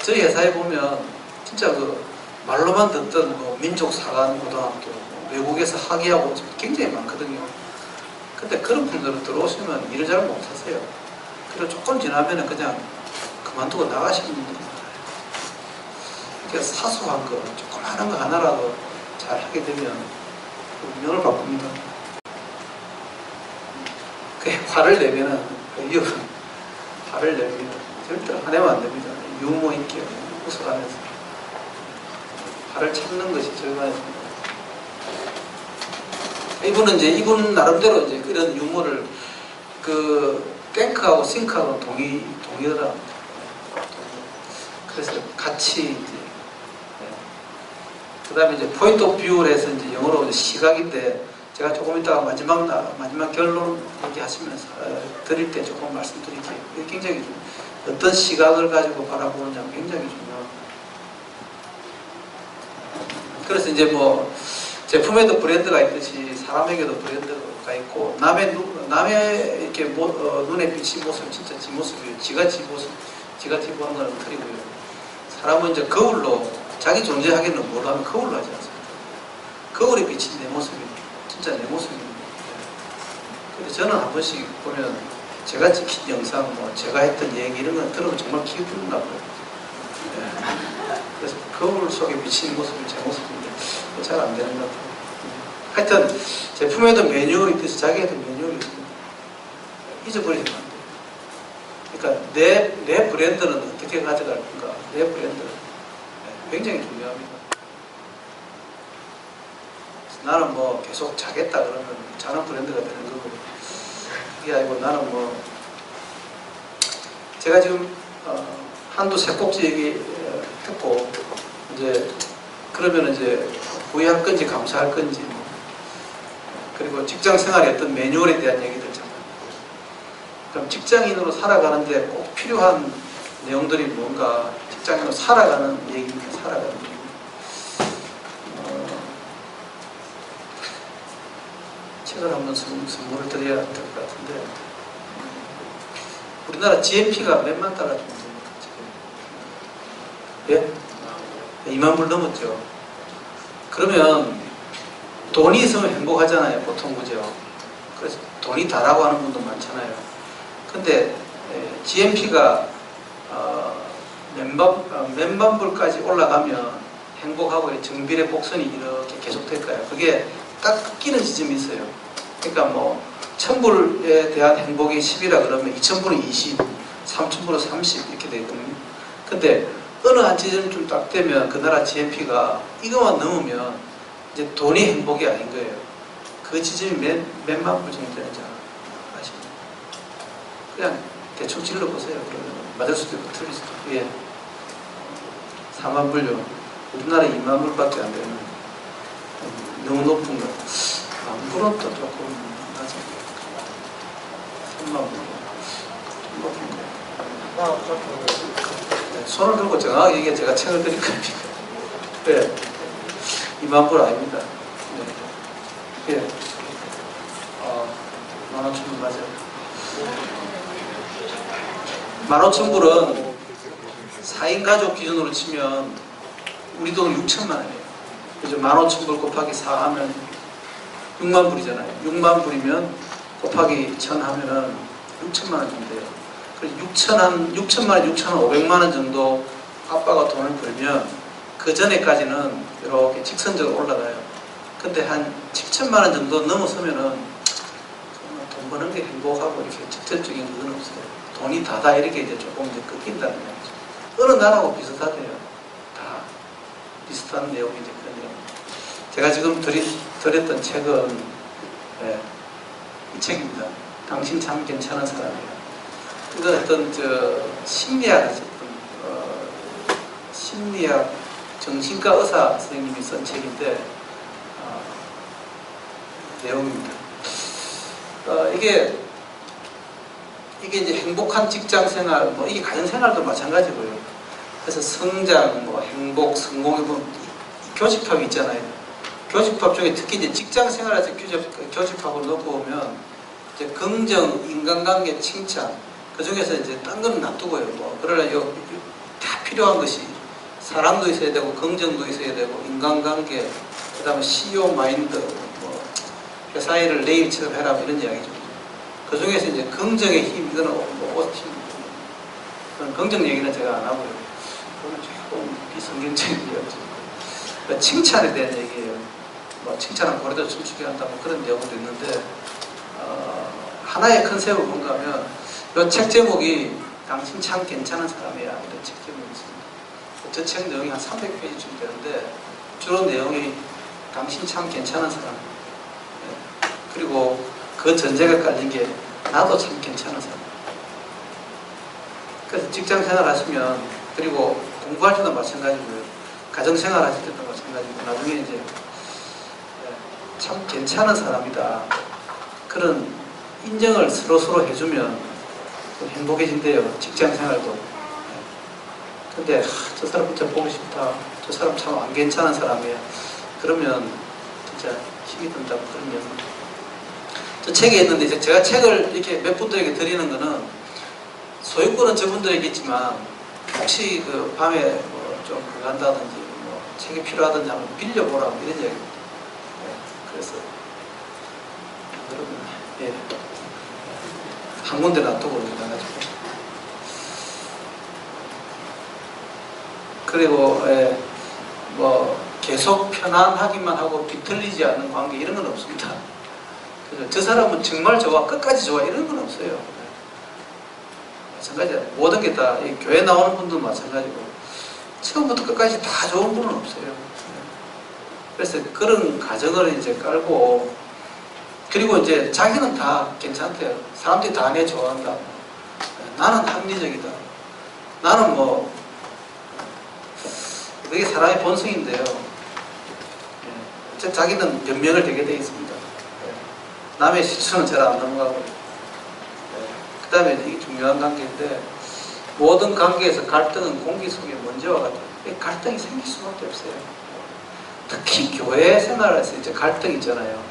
저희 회사에 보면 진짜 그 말로만 듣던 뭐 민족사관고등학교, 외국에서 학위하고 굉장히 많거든요. 근데 그런 분들은 들어오시면 일을 잘 못하세요. 그리고 조금 지나면 그냥 그만두고 나가시는 분들이 많아요. 그러니까 사소한 거, 조그마한 거 하나라도 잘 하게 되면 운명을 바꿉니다. 화를 내면은, 화를 내면 절대 화내면 안 됩니다. 유머 있게 웃어가면서 화를 참는 것이 저희가 이분 나름대로 이제 그런 유머를 탱크하고 싱크하고 동의하더랍니다. 그래서 같이 이제 그 다음에 이제 포인트 오브 뷰를 해서 이제 영어로 시각인데, 제가 조금 이따가 마지막 결론 얘기하시면서 드릴 때 조금 말씀드릴게요. 이게 굉장히 어떤 시각을 가지고 바라보느냐 굉장히 중요합니다. 그래서 이제 뭐 제품에도 브랜드가 있듯이 사람에게도 브랜드가 있고, 남의 이렇게 눈에 비친 모습은 진짜 지 모습이에요. 지가 지 보는 건 틀리고요. 사람은 이제 거울로 자기 존재하기는 뭘 하면 거울로 하지 않습니까? 거울에 비친 내 모습이 진짜 내 모습입니다. 근데 저는 한 번씩 보면 제가 찍힌 영상, 뭐 제가 했던 얘기 이런 건 들으면 정말 기분 나빠요. 그래서 거울 속에 비친 모습이 제 모습인데 잘 안 되는 것 같아요. 하여튼 제품에도 매뉴얼이 있듯이 자기에도 매뉴얼이 있습니다. 잊어버리면 안 돼요. 그러니까 내 브랜드는 어떻게 가져갈 건가, 내 브랜드는 굉장히 중요합니다. 나는 뭐 계속 자겠다 그러면 자는 브랜드가 되는 거고, 그게 아니고 나는 뭐 제가 지금 한두 세 꼭지 얘기했고, 이제 그러면 이제 후회할 건지 감사할 건지, 그리고 직장 생활의 어떤 매뉴얼에 대한 얘기들 참. 그럼 직장인으로 살아가는데 꼭 필요한 내용들이 뭔가, 직장인으로 살아가는 얘기입니다. 살아가는 얘기. 책을 한번 선물을 드려야 될 것 같은데, 우리나라 GNP가 몇만 달러 정도 됩니까? 예? 2만 불 넘었죠. 그러면 돈이 있으면 행복하잖아요, 보통. 그죠? 그래서 돈이 다라고 하는 분도 많잖아요. 근데 GNP가 몇만 불까지 올라가면 행복하고 정비례 복선이 이렇게 계속될까요? 그게 딱 끊기는 지점이 있어요. 그러니까 뭐 1000불에 대한 행복이 10이라 그러면 2000불은 20, 3000불은 30 이렇게 되거든요. 근데 어느 한 지점쯤 딱 되면 그 나라 GNP가 이거만 넘으면 이제 돈이 행복이 아닌 거예요. 그 지점이 몇만 불 정도 되는지 아십니까? 그냥 대충 질러보세요. 그러면 맞을 수도 있고 틀릴 수도 있고. 예. 4만 불요. 우리나라 2만 불밖에 안 되는, 너무 높은 거. 만 불은 또 조금 낮은 거. 3만 불. 좀 높은 거. 네, 손을 들고 정확하게 얘기해. 제가 책을 드릴 겁니다. 네. 2만 불 아닙니다. 네. 예. 15,000불 맞아요. 15,000불은 4인 가족 기준으로 치면 우리 돈 6천만 원이에요. 그죠? 15,000불 곱하기 4 하면 6만 불이잖아요. 6만 불이면 곱하기 1000 하면은 6천만 원 정도 돼요. 그래서 6천만 원, 6,500만 원 정도 아빠가 돈을 벌면 그 전에까지는 이렇게 직선적으로 올라가요. 근데 한 7천만 원 정도 넘어서면은 정말 돈 버는 게 행복하고 이렇게 직접적인 그건 없어요. 돈이 다다 이렇게 이제 조금 이제 끊긴다는 거죠. 어느 나라하고 비슷하대요. 다 비슷한 내용이 이제 그런 내용. 제가 지금 드렸던 책은 이 책입니다. 당신 참 괜찮은 사람이에요. 이건 어떤 심리학 정신과 의사 선생님이 쓴 책인데 내용입니다. 이게 이제 행복한 직장 생활, 뭐 이게 가정 생활도 마찬가지고요. 그래서 성장, 뭐 행복, 성공에 보면 교집합이 있잖아요. 교집합 중에 특히 이제 직장 생활에서 교집합을 놓고 보면 이제 긍정, 인간관계, 칭찬, 그 중에서 이제 딴 건 놔두고요. 뭐 그러나 다 필요한 것이 사랑도 있어야 되고, 긍정도 있어야 되고, 인간관계, 그 다음에 CEO 마인드, 뭐 회사 일을 내일처럼 해라, 이런 이야기죠. 그 중에서 이제 긍정의 힘, 이거는 뭐 긍정 얘기는 제가 안 하고요. 그거는 조금 비성경적인 이야기죠. 그러니까 칭찬에 대한 얘기예요. 뭐 칭찬은 고래도 춤추게 한다, 뭐 그런 내용도 있는데, 하나의 컨셉은 뭔가 하면, 이 책 제목이 당신 참 괜찮은 사람이야, 이런 책 제목이 있습니다. 저 책 내용이 한 300페이지쯤 되는데, 주로 내용이 당신 참 괜찮은 사람, 그리고 그 전제가 깔린 게 나도 참 괜찮은 사람. 그래서 직장 생활 하시면, 그리고 공부할 때도 마찬가지고요. 가정 생활 하실 때도 마찬가지고, 나중에 이제 참 괜찮은 사람이다, 그런 인정을 서로 해주면 행복해진대요. 직장 생활도. 근데 저 사람 진짜 보고 싶다, 저 사람 참 안 괜찮은 사람이야, 그러면 진짜 힘이 든다고 그런 얘기입니다. 저 책에 있는데, 이제 제가 책을 이렇게 몇 분들에게 드리는 거는, 소유권은 저분들에게있지만 혹시 그 밤에 뭐 좀 그거 한다든지, 뭐 책이 필요하든지 하면 빌려보라고, 이런 얘기입니다. 그래서 여러분, 한 군데 놔두고 이렇게 나가지고. 그리고 뭐 계속 편안하기만 하고 비틀리지 않는 관계, 이런 건 없습니다. 그래서 저 사람은 정말 좋아, 끝까지 좋아, 이런 건 없어요. 마찬가지야. 모든 게 다, 교회 나오는 분도 마찬가지고, 처음부터 끝까지 다 좋은 분은 없어요. 그래서 그런 가정을 이제 깔고, 그리고 이제 자기는 다 괜찮대요. 사람들이 다 내 좋아한다. 나는 합리적이다. 나는 뭐, 그게 사람의 본성인데요. 자기는 변명을 되게 되어 있습니다. 남의 실수는 잘 안 넘어가고. 그 다음에 이게 중요한 관계인데, 모든 관계에서 갈등은 공기 속의 먼지와 같아요. 갈등이 생길 수밖에 없어요. 특히 교회 생활에서 이제 갈등이 있잖아요.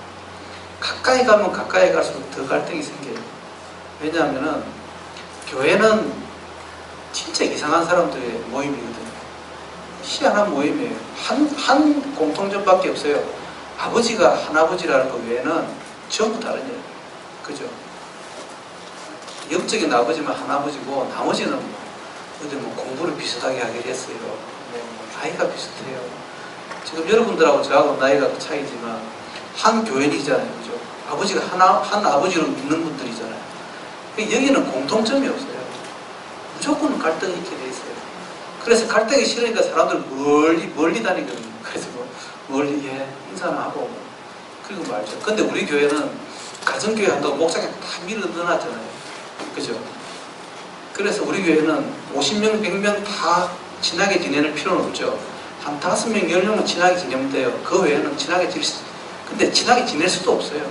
가까이 가면 가까이 갈수록 더 갈등이 생겨요. 왜냐하면은 교회는 진짜 이상한 사람들의 모임이거든요. 희한한 모임이에요. 한 공통점밖에 없어요. 아버지가 한아버지라는 것 외에는 전부 다른 얘기예요. 그죠? 영적인 아버지만 한아버지고, 나머지는 뭐 공부를 비슷하게 하기로 했어요. 나이가 비슷해요. 지금 여러분들하고 저하고 나이가 차이지만 한 교인이잖아요. 그죠? 아버지가 한 아버지로 믿는 분들이잖아요. 여기는 공통점이 없어요. 무조건 갈등이 있게 돼 있어요. 그래서 갈등이 싫으니까 사람들 멀리 다니거든요. 그래서 뭐 멀리 인사는 하고 그리고 말죠. 근데 우리 교회는 가정교회 한다고 목사님 다 밀어 넣어놨잖아요. 그죠? 그래서 우리 교회는 50명, 100명 다 친하게 지내는 필요는 없죠. 한 5명, 10명은 친하게 지내면 돼요. 그 외에는 근데 친하게 지낼 수도 없어요.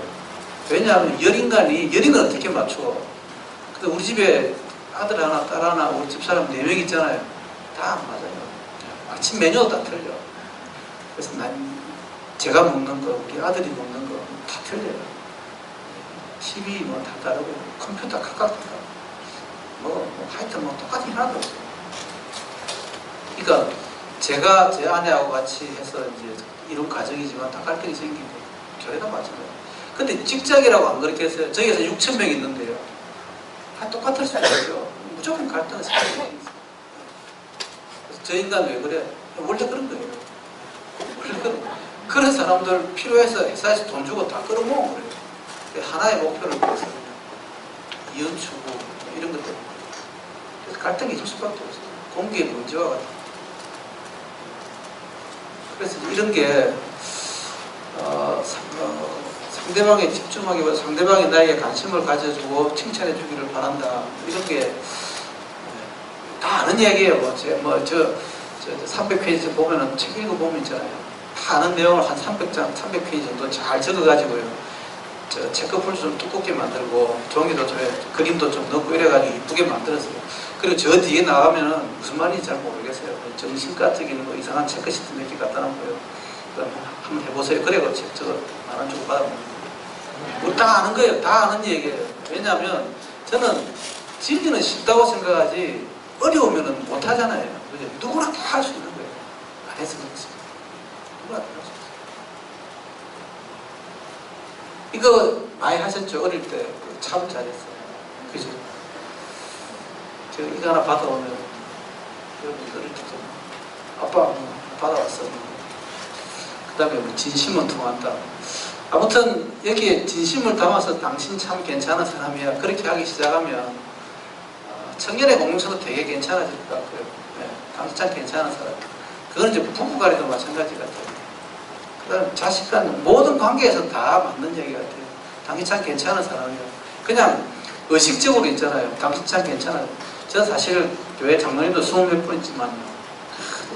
왜냐하면 열인은 어떻게 맞춰? 근데 우리 집에 아들 하나, 딸 하나, 우리 집사람 4명 있잖아요. 다 안 맞아요. 아침 메뉴도 다 틀려. 그래서 제가 먹는 거, 우리 아들이 먹는 거 다 틀려요. TV 뭐 다 다르고, 컴퓨터 각각 하여튼 똑같은 하나도 없어요. 그러니까 제가 제 아내하고 같이 해서 이제 이런 가정이지만 다 갈등이 생기고, 교회도 마찬가지예요. 근데 직장이라고 안 그렇게 했어요. 저기에서 6,000명 있는데요. 다 똑같을 수 있어요. 무조건 갈등은 생기고 있어요. 그래서 저 인간 왜 그래? 원래 그런 거예요. 원래 그런 사람들 필요해서 회사에서 돈 주고 다 끌어모으고 그래요. 하나의 목표를 위해서 이연 추구 이런 것들. 그래서 갈등이 있을 수밖에 없어요. 공기의 문제와 같아요. 그래서 이런 게 상대방에 집중하기보다 상대방이 나에게 관심을 가져주고 칭찬해 주기를 바란다. 이렇게 다 아는 얘기예요. 저 300페이지 보면은 책 읽어보면 있잖아요. 다 아는 내용을 한 300장, 300페이지 정도 잘 적어가지고요. 저 체크풀 좀 두껍게 만들고 종이도 좀 그림도 좀 넣고 이래가지고 이쁘게 만들었어요. 그리고 저 뒤에 나가면은 무슨 말인지 잘 모르겠어요. 정신과 적인 뭐 이상한 체크시트 몇 개 갖다 놓고요. 그럼 한번 해보세요. 그래고 책 저거 만원 주고 받아봅니다. 뭐 다 아는 거예요. 다 아는 얘기예요. 왜냐하면 저는 진리는 쉽다고 생각하지 어려우면 못 하잖아요. 그죠? 누구나 다 할 수 있는 거예요. 안 했으면 됐습니다. 누구나 다 할 수 있어요. 이거 많이 하셨죠? 어릴 때 참 잘했어요. 그죠? 제가 이거 하나 받아오면 여러분들 어릴 때 아빠 받아왔어. 그 다음에 뭐 진심은 통한다. 아무튼 여기에 진심을 담아서 당신 참 괜찮은 사람이야. 그렇게 하기 시작하면 청년의 공동체도 되게 괜찮아질 것 같고요. 네, 당신 참 괜찮은 사람. 그건 이제 부부간에도 마찬가지 같아요. 그 다음 자식 간 모든 관계에서 다 맞는 얘기 같아요. 당신 참 괜찮은 사람이야. 그냥 의식적으로 있잖아요. 당신 참 괜찮아요. 저 사실 교회 장로님도 20몇 분 있지만요.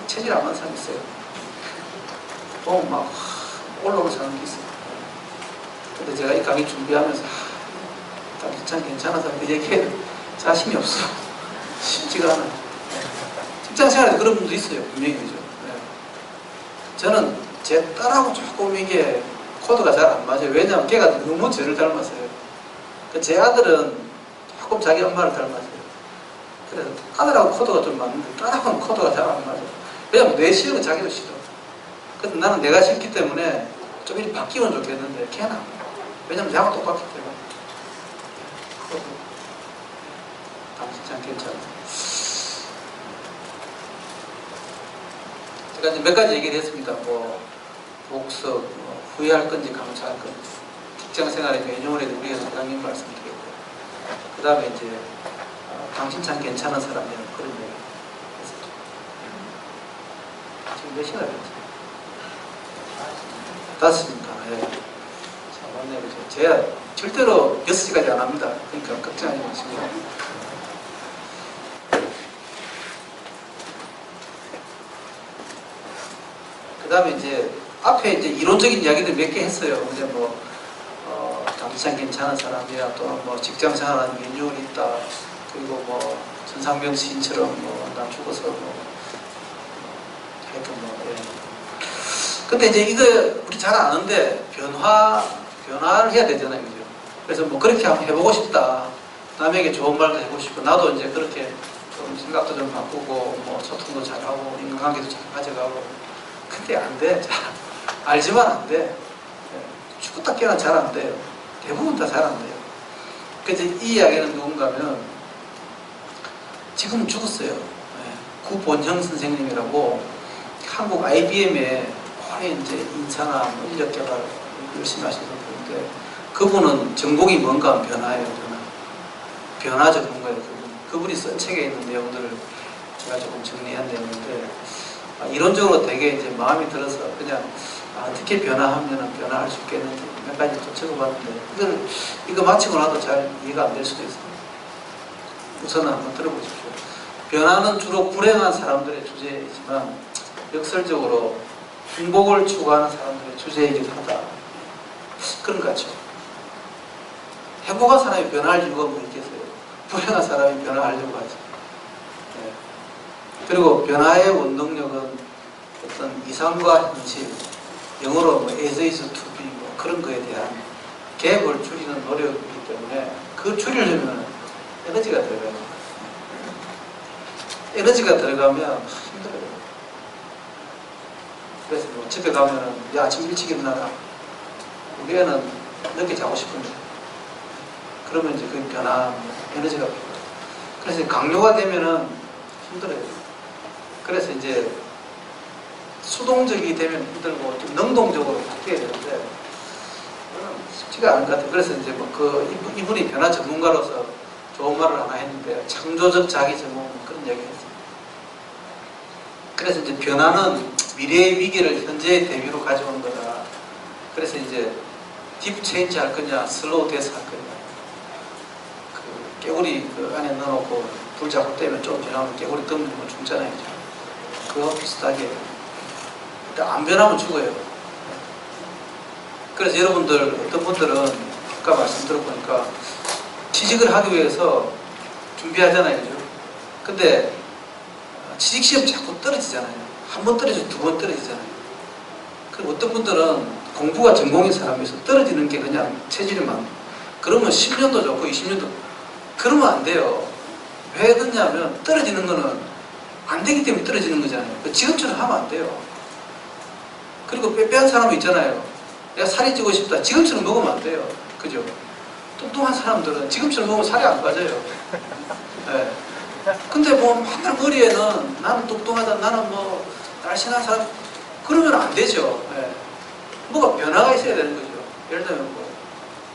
체질 안 맞는 사람 있어요. 보면 막 올라오는 사람도 있어요. 근데 제가 이 강의 준비하면서 당신 참 괜찮은 사람 그 얘기에 자신이 없어. 쉽지가 않아요. 직장생활에서 그런 분도 있어요. 분명히 그죠. 네. 저는 제 딸하고 조금 이게 코드가 잘 안 맞아요. 왜냐하면 걔가 너무 저를 닮았어요. 제 아들은 조금 자기 엄마를 닮았어요. 그래서 아들하고 코드가 좀 맞는데 딸하고는 코드가 잘 안 맞아요. 왜냐하면 내 싫은 건 자기도 싫어. 그래서 나는 내가 싫기 때문에 좀 이렇게 바뀌면 좋겠는데 걔는 안 돼. 왜냐면 나하고 똑같기 때문에. 당신 참 괜찮아. 제가 이제 몇 가지 얘기를 했습니다. 뭐 복석, 뭐 후회할 건지 감사할 건지, 직장 생활에 매뉴얼에 우리가 사장님 말씀드렸고, 그 다음에 이제 당신 참 괜찮은 사람이라는 그런 얘기 했었죠. 지금 몇 시간 됐죠? 5시입니다. 예. 자, 맞네요. 그죠? 제가 절대로 6시까지 안 합니다. 그러니까 걱정하지 마시고. 그 다음에 이제 앞에 이제 이론적인 이야기들 몇 개 했어요. 이제 뭐, 당장 괜찮은 사람이야. 또는 뭐 직장 생활하는 매뉴얼이 있다. 그리고 뭐, 전상명 시인처럼 뭐, 나 죽어서 뭐, 하여튼 뭐, 예. 근데 이제 이거 우리 잘 아는데 변화를 해야 되잖아요. 그죠? 그래서 뭐 그렇게 한번 해보고 싶다. 남에게 좋은 말도 해보고 싶고, 나도 이제 그렇게 좀 생각도 좀 바꾸고, 뭐 소통도 잘하고, 인간관계도 잘 가져가고. 근데 안 돼. 잘, 알지만 안 돼. 축구 닦기는 잘 안 돼요. 대부분 다 잘 안 돼요. 그래서 이 이야기는 누군가 하면, 지금 죽었어요. 구본형 선생님이라고 한국 IBM에 오래 이제 인사나 뭐 인력 개발 열심히 하시는 분인데, 그분은 전공이 뭔가 하면 변화예요. 변화 전문가예요. 그분이 쓴 책에 있는 내용들을 제가 조금 정리한 내용인데, 이론적으로 되게 이제 마음이 들어서 그냥 어떻게 변화하면 변화할 수 있겠는지 몇 가지 또 적어봤는데, 이거 마치고 나도 잘 이해가 안 될 수도 있어요. 우선 한번 들어보십시오. 변화는 주로 불행한 사람들의 주제이지만 역설적으로 행복을 추구하는 사람들의 주제이기도 하다. 그런 것 같죠. 행복한 사람이 변화할 이유가 뭐 있겠어요? 불행한 사람이 변화하려고 하죠. 네. 그리고 변화의 원동력은 어떤 이상과 현실, 영어로 뭐 as is to be 뭐 그런 거에 대한 갭을 줄이는 노력이기 때문에 그 줄이려면 에너지가 들어가요. 에너지가 들어가면 힘들어요. 그래서 뭐 집에 가면은 야, 아침 일찍 일어나라. 우리 애는 늦게 자고 싶은데. 그러면 이제 그 변화, 에너지가 필요해요. 그래서 강요가 되면은 힘들어요. 그래서 이제 수동적이 되면 힘들고 좀 능동적으로 바뀌어야 되는데 쉽지가 않은 것 같아요. 그래서 이제 뭐 이분이 변화 전문가로서 좋은 말을 하나 했는데, 창조적 자기 전문 그런 얘기 했어요. 그래서 이제 변화는 미래의 위기를 현재의 대비로 가져오는 거다. 그래서 이제 딥 체인지 할 거냐, 슬로우 데스 할 거냐. 그 깨구리 그 안에 넣어놓고 불 자꾸 떼면 좀 지나면 깨구리 뜸는 거 죽잖아요. 그거 비슷하게. 안 변하면 죽어요. 그래서 여러분들, 어떤 분들은 아까 말씀 들어보니까 취직을 하기 위해서 준비하잖아요. 그죠? 근데 취직시험 자꾸 떨어지잖아요. 한 번 떨어지고 두 번 떨어지잖아요. 그리고 어떤 분들은 공부가 전공인 사람에서 떨어지는 게 그냥 체질이만. 그러면 10년도 좋고 20년도. 그러면 안 돼요. 왜 그러냐면 떨어지는 거는 안 되기 때문에 떨어지는 거잖아요. 지금처럼 하면 안 돼요. 그리고 빼빼한 사람이 있잖아요. 내가 살이 찌고 싶다. 지금처럼 먹으면 안 돼요. 그죠? 뚱뚱한 사람들은 지금처럼 먹으면 살이 안 빠져요. 네. 근데 뭐 맨날 머리에는 나는 뚱뚱하다, 나는 뭐 날씬한 사람, 그러면 안 되죠. 네. 뭐가 변화가 있어야 되는 거죠. 예를 들면 뭐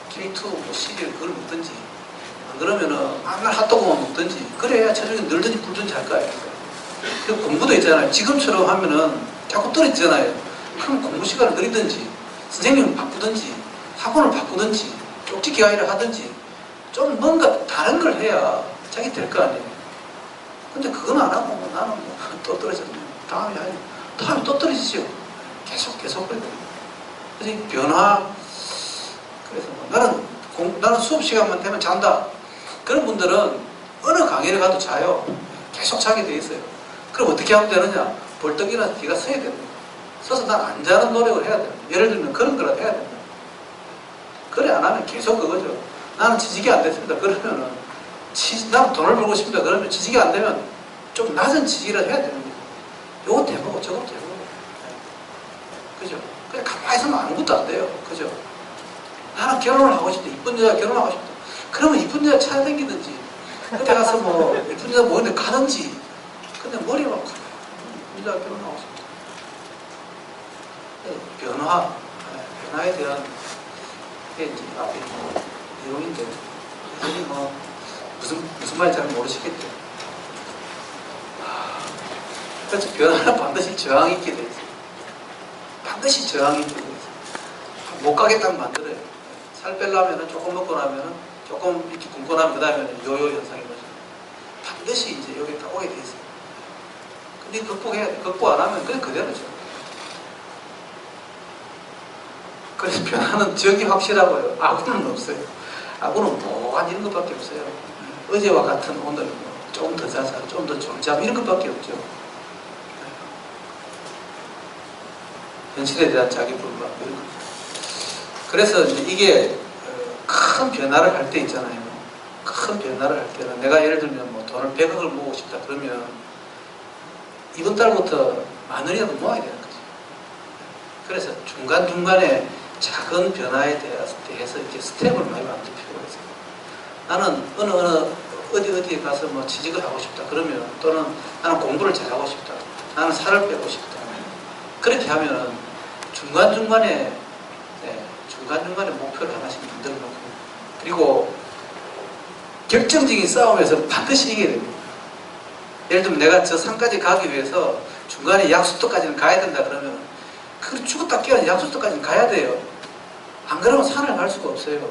K2, 뭐 C1 그걸 먹든지, 안 그러면은 맨날 핫도그만 먹든지, 그래야 체중이 늘든지 불든지 할 거예요. 그리고 공부도 있잖아요. 지금처럼 하면은 자꾸 떨어지잖아요. 그럼 공부 시간을 늘리든지, 선생님을 바꾸든지, 학원을 바꾸든지, 쪽집게 아이를 하든지, 좀 뭔가 다른 걸 해야 자기 될 거 아니에요. 근데 그건 안 하고 나는 뭐 또 떨어졌네. 다음에 또 떨어지죠. 계속 그래요. 그래서 이 변화. 그래서 뭐 나는 수업 시간만 되면 잔다. 그런 분들은 어느 강의를 가도 자요. 계속 자게 돼 있어요. 그럼 어떻게 하면 되느냐? 벌떡 일어나서 뒤가 서야 됩니다. 서서 난 안 자는 노력을 해야 됩니다. 예를 들면 그런 거라도 해야 됩니다. 그래 안 하면 계속 그거죠. 나는 취직이 안 됐습니다. 그러면은 나는 돈을 벌고 싶습니다. 그러면 취직이 안 되면 좀 낮은 취직이라도 해야 되는 거죠. 요것도 해보고 저것도 해보고. 그죠? 그냥 가만히 있으면 아무것도 안 돼요. 그죠? 나는 결혼을 하고 싶다. 이쁜 여자 결혼하고 싶다. 그러면 이쁜 여자 찾아다니든지 그때 가서 뭐 이쁜 여자 모이는데 가든지. 근데 머리가 이쁜 여자 결혼하고 싶다. 변화에 대한 게 이제 앞에 내용인데 여기 뭐 무슨 말인지 잘 모르시겠죠. 그래서 변화는 반드시 저항이 있게 돼 있어요. 반드시 저항이 있게 돼 있어요. 못 가겠다면 만들어요. 살 빼려면 조금 먹고 나면 조금 이렇게 굶고 나면 그 다음에 요요 현상이 오죠. 반드시 이제 여기 딱 오게 돼 있어요. 근데 극복해야 돼. 극복 안 하면 그냥 그대로죠. 그래서 변화는 적이 확실하고요. 아구는 없어요. 아구는 뭐가 이런 것밖에 없어요. 어제와 같은 오늘 좀 더 자자, 좀 더 졸잠 이런 것밖에 없죠. 현실에 대한 자기 불만 이런 거. 그래서 이게 큰 변화를 할 때 있잖아요. 큰 변화를 할 때는 내가 예를 들면 뭐 돈을 100억을 모으고 싶다 그러면 이번 달부터 10,000원이라도 모아야 되는 거죠. 그래서 중간중간에 작은 변화에 대해서 이렇게 스텝을 많이 만들 필요가 있어요. 나는 어디에 가서 뭐 취직을 하고 싶다 그러면 또는 나는 공부를 잘하고 싶다. 나는 살을 빼고 싶다. 그렇게 하면은 중간중간에 목표를 하나씩 만들어 놓고 그리고 결정적인 싸움에서 반드시 이겨야 됩니다. 예를 들면 내가 저 산까지 가기 위해서 중간에 약수터까지는 가야 된다 그러면 그 죽었다 깨어난 약수터까지는 가야 돼요. 안 그러면 산을 갈 수가 없어요.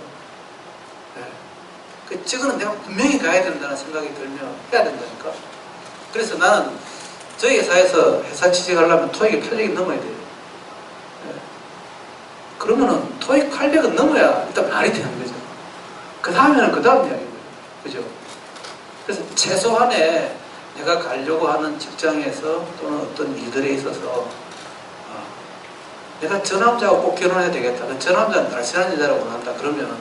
네. 저거는 내가 분명히 가야 된다는 생각이 들면 해야 된다니까. 그래서 나는 저희 회사에서 회사 취직하려면 토익이 800이 넘어야 돼요. 네. 그러면은 토익 800은 넘어야 일단 말이 되는 거죠. 그 다음에는 그 다음 이야기예요. 그죠? 그래서 최소한의 내가 가려고 하는 직장에서 또는 어떤 일들에 있어서 내가 저 남자하고 꼭 결혼해야 되겠다. 저 남자는 날씬한 여자라고 원한다. 그러면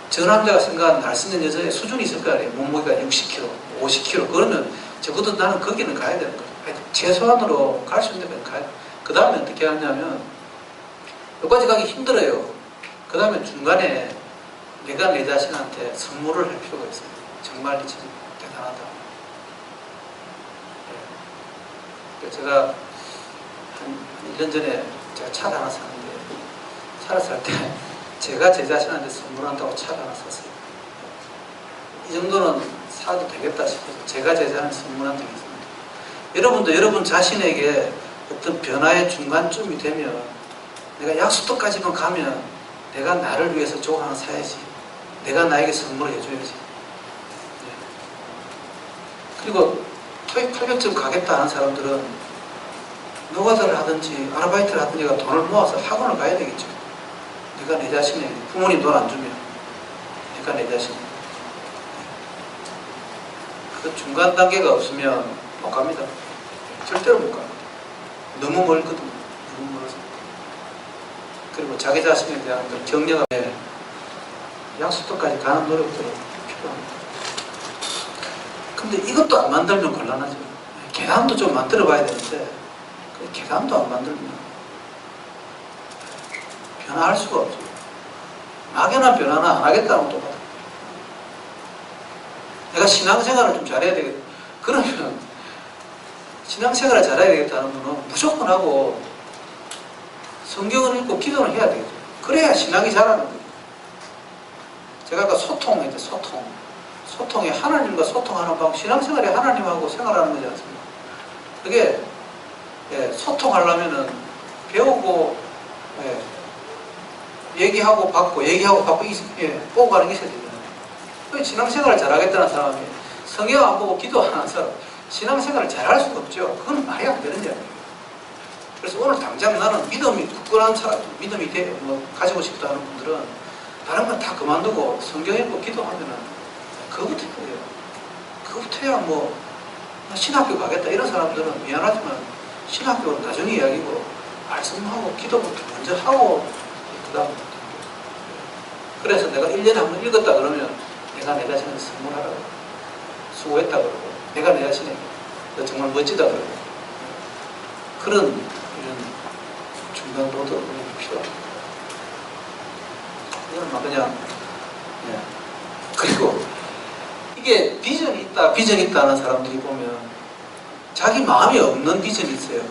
저 남자가 생각하는 날씬한 여자의 수준이 있을 거 아니에요. 몸무게가 60kg, 50kg. 그러면 적어도 나는 거기는 가야 되는 거죠. 최소한으로 갈 수 있는 데까지 가야 돼. 그 다음에 어떻게 하냐면 여기까지 가기 힘들어요. 그 다음에 중간에 내가 내 자신한테 선물을 할 필요가 있어요. 정말 이 친구 대단하다. 네. 제가 한 1년 전에 제가 차를 하나 샀는데 차를 살 때 제가 제 자신한테 선물한다고 차를 하나 샀어요. 이 정도는 사도 되겠다 싶어서 제가 제 자신한테 선물한 적이 있습니다. 여러분도 여러분 자신에게 어떤 변화의 중간쯤이 되면 내가 약수터까지만 가면 내가 나를 위해서 족 하나 사야지. 내가 나에게 선물을 해줘야지. 네. 그리고 토익 800점 가겠다 하는 사람들은 노가다를 하든지 아르바이트를 하든지가 돈을 모아서 학원을 가야 되겠죠. 내가 내 자신에게, 부모님 돈 안 주면 내가 내 자신에게. 그 중간 단계가 없으면 못 갑니다. 절대로 못 갑니다. 너무 멀거든요. 너무 멀어서. 그리고 자기 자신에 대한 그 격려가 약수터까지 가는 노력들은 필요합니다. 근데 이것도 안 만들면 곤란하죠. 계단도 좀 만들어 봐야 되는데 그 계단도 안 만들면 변화할 수가 없죠. 막연한 변화는 안 하겠다는 똑같아요. 내가 신앙생활을 좀 잘해야 되겠다. 그러면 신앙생활을 잘해야 되겠다는 분은 무조건 하고 성경을 읽고 기도를 해야 되겠죠. 그래야 신앙이 자라는 거예요. 제가 아까 소통했죠. 소통이 하나님과 소통하는 방법, 신앙생활이 하나님하고 생활하는 거지 않습니까? 그게 소통하려면은 배우고 얘기하고 받고 보고 가는 게 있어야 되잖아요. 신앙생활을 잘하겠다는 사람이 성경 안 보고 기도 안 하는 사람, 신앙생활을 잘할 수가 없죠. 그건 말이 안 되는 이야기예요. 그래서 오늘 당장 나는 믿음이 굳건한 사람, 믿음이 가지고 싶다 하는 분들은 다른 건 다 그만두고 성경 읽고 기도하면은 그거부터 해야 돼요. 그거부터 해야 신학교 가겠다 이런 사람들은 미안하지만 신학교는 나중에 이야기고 말씀하고 기도부터 먼저 하고 그 다음. 그래서 내가 1년에 한 번 읽었다 그러면 내가 내 자신을 선물하라고, 수고했다 그러고, 내가 내 자신에게 너 정말 멋지다 그러고, 그런 이런 중간 노드가 필요합니다. 이건 그냥 그리고 이게 비전이 있다 하는 사람들이 보면 자기 마음에 없는 비전이 있어요.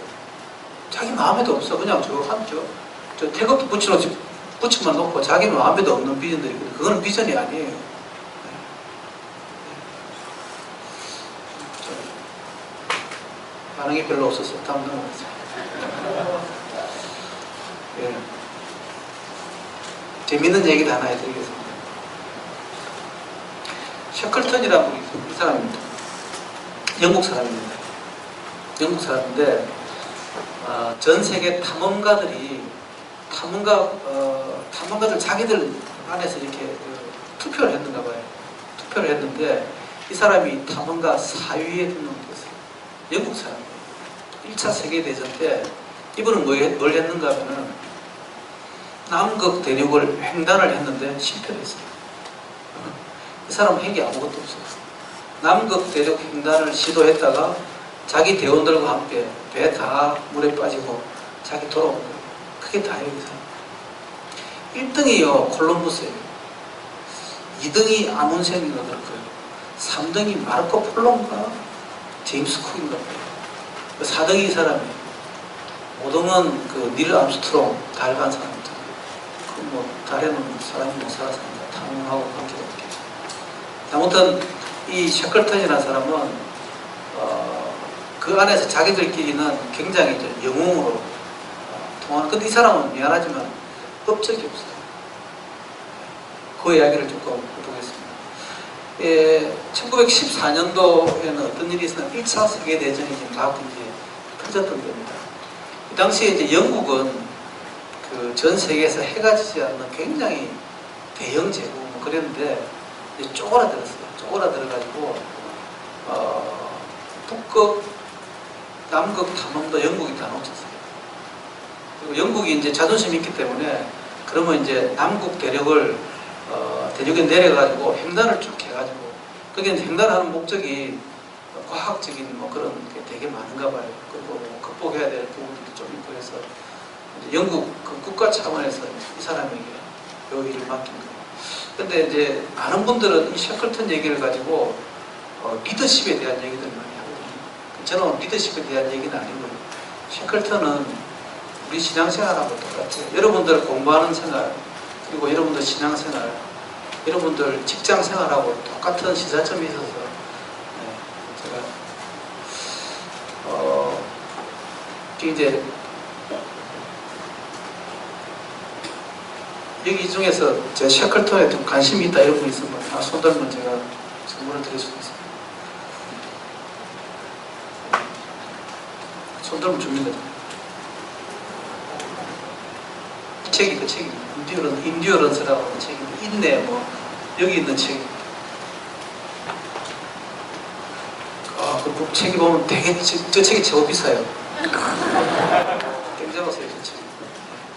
자기 마음에도 없어. 그냥 저 태극기 붙여만 놓고 자기 마음에도 없는 비전들이 있거든요. 그거는 비전이 아니에요. 반응이 별로 없어서 다음 넘어가세요. 재밌는 얘기도 하나 해드리겠습니다. 셔클턴이라는 분이 있어요. 이 사람입니다. 영국 사람입니다. 영국 사람인데 전 세계 탐험가들 자기들 안에서 이렇게 투표를 했는가 봐요. 투표를 했는데 이 사람이 탐험가 4위에 등록됐어요. 영국 사람이에요. 1차 세계대전 때 이분은 뭘 했는가 하면은 남극 대륙을 횡단을 했는데 실패를 했어요. 이 사람은 핵이 아무것도 없어요. 남극 대륙 횡단을 시도했다가 자기 대원들과 함께 배 다 물에 빠지고 자기 돌아온 거예요. 그게 다예요, 이 사람. 1등이요 콜럼버스예요. 2등이 아문센인가 그럴 거예요. 3등이 마르코 폴로인가 제임스 쿡인가 그래요. 4등이 이 사람이에요. 5등은 그 닐 암스트롱 달 간 사람입니다. 달에는 사람이 못 살았습니다. 탐험하고 관계가 없게. 아무튼 이 셔클턴이라는 사람은 그 안에서 자기들끼리는 굉장히 영웅으로 통하는. 근데 이 사람은 미안하지만 업적이 없어요. 그 이야기를 조금 해보겠습니다. 1914년도에는 어떤 일이 있었나 1차 세계대전이 지금 다 터졌던 겁니다. 이 당시에 이제 영국은 그 전 세계에서 해가 지지 않는 굉장히 대형 제국 그랬는데 이제 쪼그라들었어요. 쪼그라들어가지고 북극, 남극 탐험도 영국이 다 놓쳤어요. 그리고 영국이 이제 자존심이 있기 때문에 그러면 이제 남극 대륙에 내려가지고 횡단을 쭉 해가지고 그게 이제 횡단하는 목적이 과학적인 그런 게 되게 많은가 봐요. 그리고 극복해야 될 부분들이 좀 있고 해서 영국 그 국가 차원에서 이 사람에게 이 일을 맡긴 거예요. 근데 이제 많은 분들은 이 셔클턴 얘기를 가지고 리더십에 대한 얘기들을 많이 하거든요. 저는 리더십에 대한 얘기는 아니고요. 셔클턴은 우리 신앙생활하고 똑같아요. 여러분들 공부하는 생활, 그리고 여러분들 신앙생활, 여러분들 직장생활하고 똑같은 시사점이 있어서 제가 이제 여기 중에서 제 샤클톤에 좀 관심이 있다 이런 분 있으면 손 들면 제가 선물을 드릴 수 있습니다. 손 들면 줍니다. 책이 그 책이 인듀어런스라고 하는 책인데 인내 뭐 여기 있는 책이 그 책이 보면 되게 저 책이 제법 비싸요. 땡잡았어요 저 책이.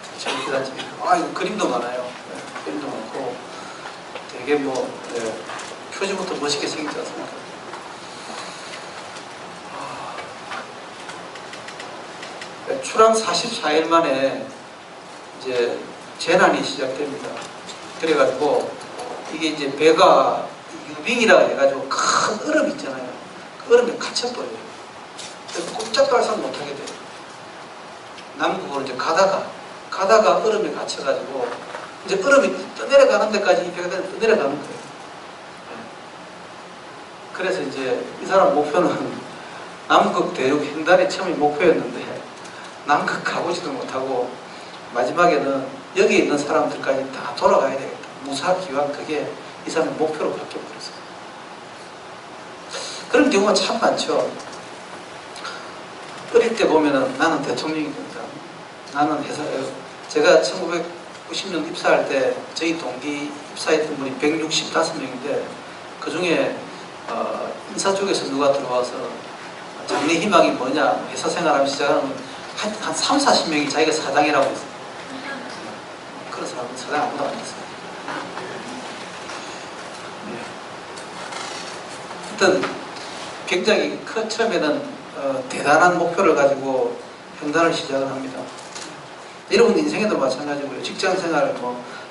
저 책이 비싼 책이. 이거 그림도 많아요. 그림도 많고 되게 뭐 표지부터 멋있게 생겼지 않습니까? 출항 44일 만에 이제 재난이 시작됩니다. 그래가지고 이게 이제 배가 유빙이라 해가지고 큰 얼음 있잖아요. 그 얼음에 갇혀버려요. 그래서 꼼짝도 할 생각 못하게 돼요. 남극으로 이제 가다가 얼음에 갇혀가지고 이제 얼음이 떠내려가는 데까지 이 배가 떠내려가는 거예요. 그래서 이제 이 사람 목표는 남극 대륙 횡단이 처음에 목표였는데 남극 가보지도 못하고 마지막에는 여기 있는 사람들까지 다 돌아가야 되겠다. 무사기왕 그게 이 사람의 목표로 바뀌어버렸어요. 그런 경우가 참 많죠. 어릴 때 보면은 나는 대통령이 된다. 나는 제가 1990년 입사할 때 저희 동기 입사했던 분이 165명인데 그 중에 인사 쪽에서 누가 들어와서 장래 희망이 뭐냐 회사 생활하면 시작하는 한 3, 40명이 자기가 사장이라고 했어요. 그런 사람은 사장 아무도 안 됐어요. 하여튼 굉장히 처음에는 대단한 목표를 가지고 횡단을 시작을 합니다. 여러분 인생에도 마찬가지고요. 직장생활,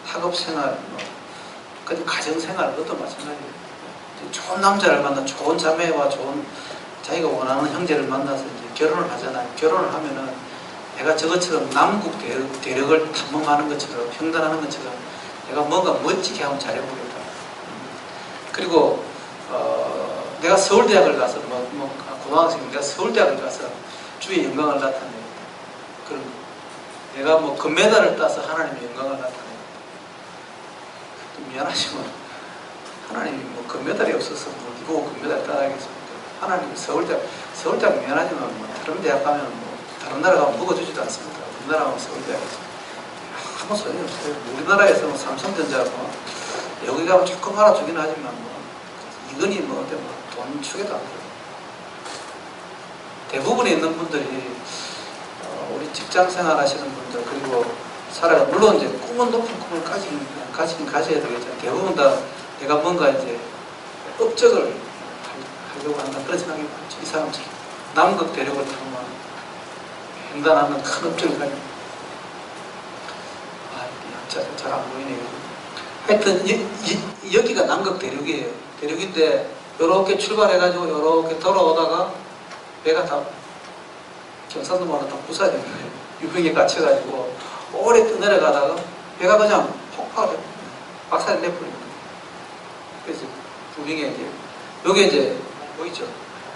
학업생활, 가정생활 그것도 마찬가지예요. 좋은 남자를 만나 좋은 자매와 좋은 자기가 원하는 형제를 만나서 이제 결혼을 하잖아요. 결혼을 하면은 내가 저것처럼 남극 대륙을 탐험하는 것처럼 횡단하는 것처럼 내가 뭔가 멋지게 한번 잘해보겠다. 그리고 내가 서울대학을 가서 고등학생 내가 서울대학을 가서 주의 영광을 나타내겠다. 그런 거. 내가 금메달을 따서 하나님의 영광을 나타내겠다. 미안하지만 하나님이 금메달이 없어서 이거 금메달 따라하겠습니까? 하나님이 서울대학 미안하지만 다른 대학 가면 다른 나라 가면 먹어주지도 않습니다. 우리나라 가면 서울대학에서 아무 소용이 없어요. 우리나라에서 삼성전자 여기 가면 조금 알아주긴 하지만 이건희 돈 추게도 안 돼요. 대부분에 있는 분들이 우리 직장생활 하시는 분들 그리고 물론 이제 꿈은 높은 꿈을 가지긴 가져야 되겠죠. 대부분 다 내가 뭔가 이제 업적을 하려고 한다 그런 생각이 많죠. 이 사람처럼 남극 대륙을 탐험하는 횡단하는 큰 업적을 가지고 잘 안 보이네요. 하여튼 여기가 남극 대륙이에요. 대륙인데 이렇게 출발해가지고 이렇게 돌아오다가 배가 다 경상도마다 다 부서진 거예요. 유병에 갇혀가지고 오래 떠내려가다가 배가 그냥 폭발해 박살이 내버립니다. 그래서 부빙에 이제 요게 이제 보이죠?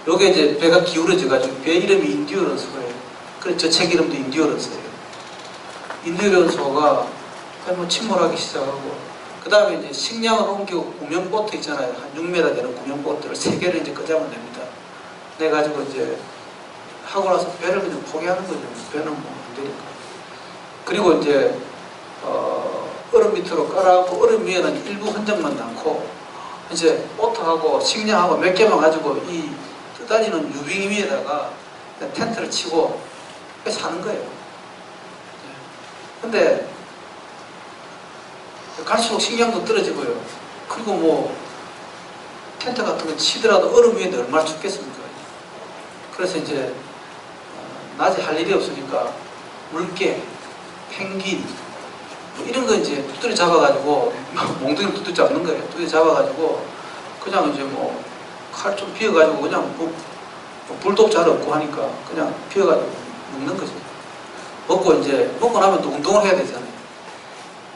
요게 이제 배가 기울어져가지고 배 이름이 인듀어런스예요. 그래서 저 책 이름도 인듀어런스예요. 인듀어런스가 침몰하기 시작하고 그 다음에 이제 식량을 옮겨 구명보트 있잖아요. 한 6m 되는 구명보트를 3개를 이제 끄잡아 냅니다. 내가지고 이제 하고 나서 배를 그냥 포기하는 거죠. 배는 안 되니까. 그리고 이제 얼음 밑으로 깔아갖고 얼음 위에는 일부 흔적만 남고 이제 보트하고 식량하고 몇 개만 가지고 이 떠다니는 유빙 위에다가 텐트를 치고 사는 거예요. 근데 갈수록 식량도 떨어지고요. 그리고 텐트 같은 거 치더라도 얼음 위에 얼마나 춥겠습니까? 그래서 이제 낮에 할 일이 없으니까 물개, 펭귄 이런 거 이제 두드려 잡아가지고 몽둥이를 두드려 잡는 거예요. 두드려 잡아가지고 그냥 이제 칼 좀 비워가지고 그냥 불도 잘 없고 하니까 그냥 비워가지고 먹는 거죠. 먹고 나면 또 운동을 해야 되잖아요.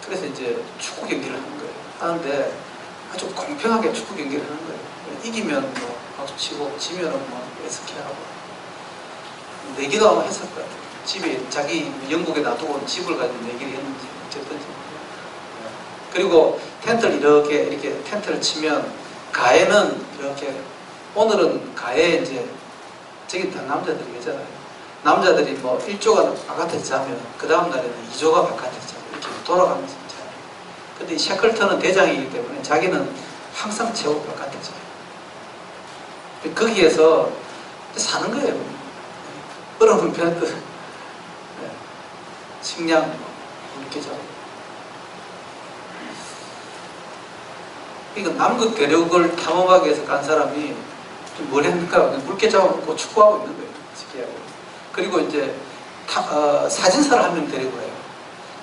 그래서 이제 축구 경기를 하는 거예요. 하는데 아주 공평하게 축구 경기를 하는 거예요. 이기면 박수 치고 지면은 에스케하고 내기도 아마 했을 거예요. 집에 자기 영국에 놔두고 집을 가지고 내기를 했는지 어쨌든지 그리고 텐트를 이렇게 텐트를 치면 가해는 이렇게 오늘은 가해 이제 저기 다 남자들이 계잖아요. 남자들이 뭐 1조가 바깥에 자면 그 다음 날에는 2조가 바깥에 자요. 이렇게 돌아가면서 자요. 근데 이 샤클턴은 대장이기 때문에 자기는 항상 제법 바깥에 자요. 거기에서 사는 거예요. 얼음은 변했거든. 식량 이렇게 자고. 그러니까 남극 대륙을 탐험하기 위해서 간 사람이 좀 뭘 했는가? 물개 잡아먹고 축구하고 있는 거예요. 스키하고. 그리고 이제 사진사를 한 명 데리고 가요.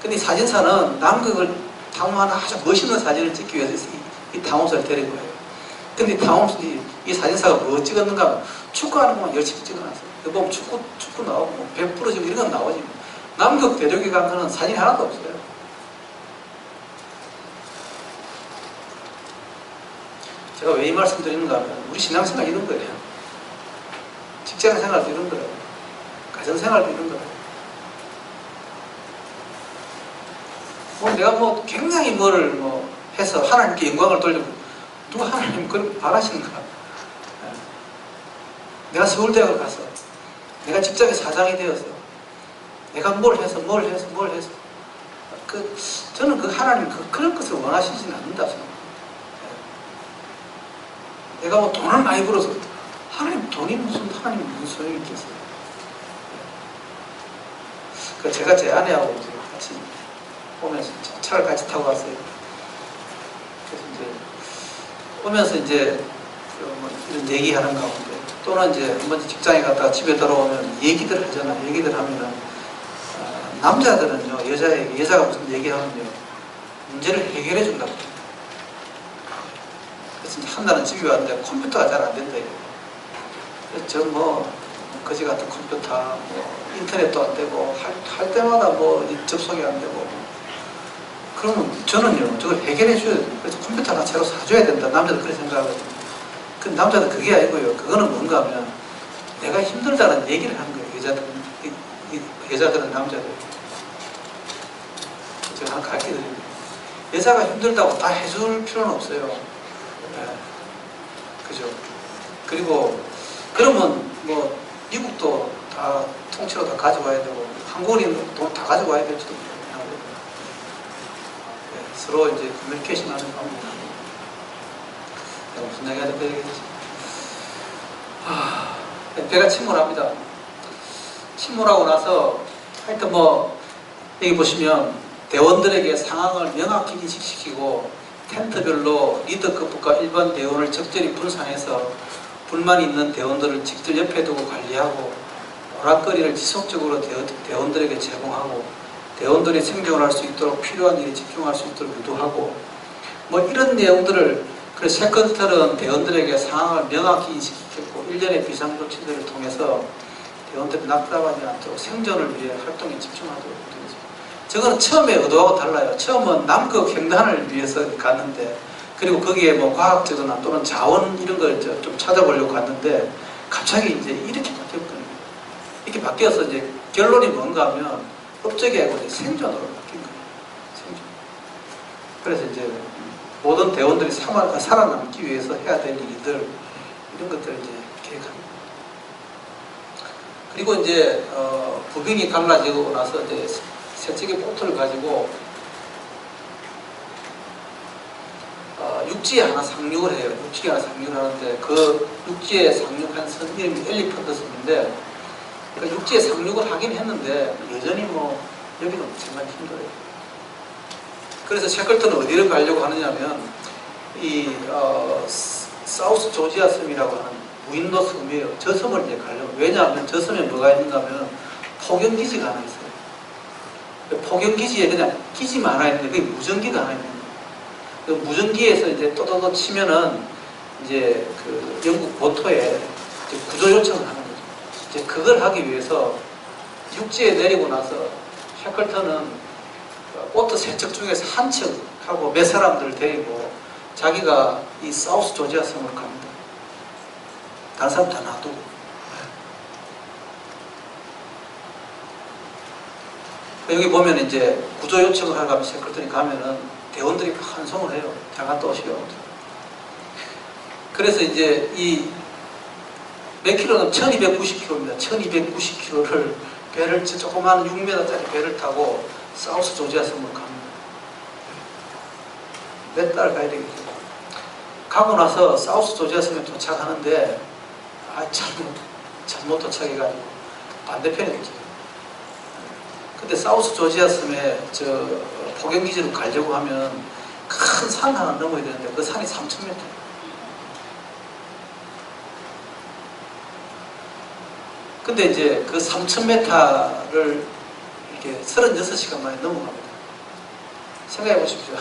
근데 이 사진사는 남극을 탐험하는 아주 멋있는 사진을 찍기 위해서 이 탐험사를 데리고 가요. 근데 이 사진사가 뭐 찍었는가? 축구하는 것만 열심히 찍어놨어요. 보면 축구 나오고, 뭐 배 부러지고 이런 건 나오지. 남극 대륙에 간 거는 사진이 하나도 없어요. 제가 왜 이 말씀드리는가 하면 우리 신앙생활 이런 거예요. 직장생활도 이런 거예요. 가정생활도 이런 거예요. 뭐 내가 뭐 굉장히 뭐를 뭐 해서 하나님께 영광을 돌리고 누가 하나님 그렇게 바라시는가? 내가 서울대학을 가서 내가 직장의 사장이 되어서 내가 뭘 해서 저는 그 하나님 그런 것을 원하시지는 않는다 생각합니다. 내가 뭐 돈을 많이 벌어서 하나님 하나님 무슨 소용이 있겠어요? 그 제가 제 아내하고 이제 같이 오면서 차를 같이 타고 갔어요. 그래서 이제 오면서 이제 뭐 이런 얘기하는 가운데 또는 이제 한번 직장에 갔다가 집에 돌아오면 얘기들 하잖아요. 얘기들 하면은 남자들은요 여자가 무슨 얘기하면요 문제를 해결해 준다고. 그래서 한 달은 집에 왔는데 컴퓨터가 잘 안 된다. 저 뭐 거지 같은 컴퓨터, 뭐 인터넷도 안 되고 할 때마다 뭐 접속이 안 되고. 그러면 저는요 저걸 해결해 줘야 돼요. 그래서 컴퓨터 하나 새로 사줘야 된다. 남자들 그렇게 생각하거든요. 근데 남자들 그게 아니고요. 그거는 뭔가 하면 내가 힘들다는 얘기를 하는 거예요. 여자들은 남자들. 제가 하나 가르쳐 드립니다. 여자가 힘들다고 다 해줄 필요는 없어요. 네. 그죠? 그리고 그러면 뭐 미국도 다 통째로 다 가져와야 되고 한국은 돈 다 가져와야 될지도 모르겠어요. 네. 서로 이제 커뮤니케이션 하는 방법이 내가 무슨 얘기 하다 얘기했지? 배가 침몰합니다. 침몰하고 나서 하여튼 뭐 여기 보시면 대원들에게 상황을 명확히 인식시키고 텐트별로 리더급과 일반 대원을 적절히 분산해서 불만이 있는 대원들을 직접 옆에 두고 관리하고 오락거리를 지속적으로 대원들에게 제공하고 대원들이 생존을 할 수 있도록 필요한 일에 집중할 수 있도록 유도하고 뭐 이런 내용들을 그래서 샤클턴은 대원들에게 상황을 명확히 인식시켰고 일련의 비상조치들을 통해서 대원들이 낙담하지 않도록 생존을 위해 활동에 집중하도록 되었습니다. 저거는 처음에 의도하고 달라요. 처음은 남극 횡단을 위해서 갔는데 그리고 거기에 뭐 과학적이나 또는 자원 이런 걸 좀 찾아보려고 갔는데 갑자기 이제 이렇게 바뀌었거든요. 이렇게 바뀌어서 이제 결론이 뭔가 하면 업적이 아니고 생존으로 바뀐 거예요. 생존. 그래서 이제 모든 대원들이 살아남기 위해서 해야 될 일들 이런 것들을 이제 계획합니다. 그리고 이제 부빙이 갈라지고 나서 이제 세척의 보트를 가지고 육지에 하나 상륙을 해요. 육지에 하나 상륙을 하는데 그 육지에 상륙한 선 이름이 엘리펀트 섬인데 그 육지에 상륙을 하긴 했는데 여전히 뭐 여기는 정말 힘들어요. 그래서 샤클턴은 어디를 가려고 하느냐면 이 사우스 조지아 섬이라고 하는 무인도 섬이에요. 저 섬을 이제 가려고. 왜냐하면 저 섬에 뭐가 있는가 하면 포경기지가 하나 있어요. 포경기지에 그냥 기지만 하나 있는데 그게 무전기가 하나 있는 거예요. 그 무전기에서 이제 또또또 치면은 이제 그 영국 본토에 이제 구조 요청을 하는 거죠. 이제 그걸 하기 위해서 육지에 내리고 나서 샤클턴은 보트 세척 중에서 한 척하고 몇 사람들을 데리고 자기가 이 사우스 조지아 섬으로 갑니다. 다른 사람 다 놔두고. 여기 보면 이제 구조 요청을 하러 가면 샤클턴이 가면은 대원들이 환송을 해요. 잘 갔다 오시오. 그래서 이제 이 몇 킬로는 1290km입니다. 1290km를 배를 조그마한 6m짜리 배를 타고 사우스 조지아 섬으로 갑니다. 몇 달 가야 되겠죠. 가고 나서 사우스 조지아 섬에 도착하는데 잘못 도착해가지고 반대편에 있죠. 근데 사우스 조지아 섬에 포경기지로 가려고 하면 큰 산 하나 넘어야 되는데 그 산이 3000m. 근데 이제 그 3000m를 이렇게 36시간 만에 넘어갑니다. 생각해 보십시오.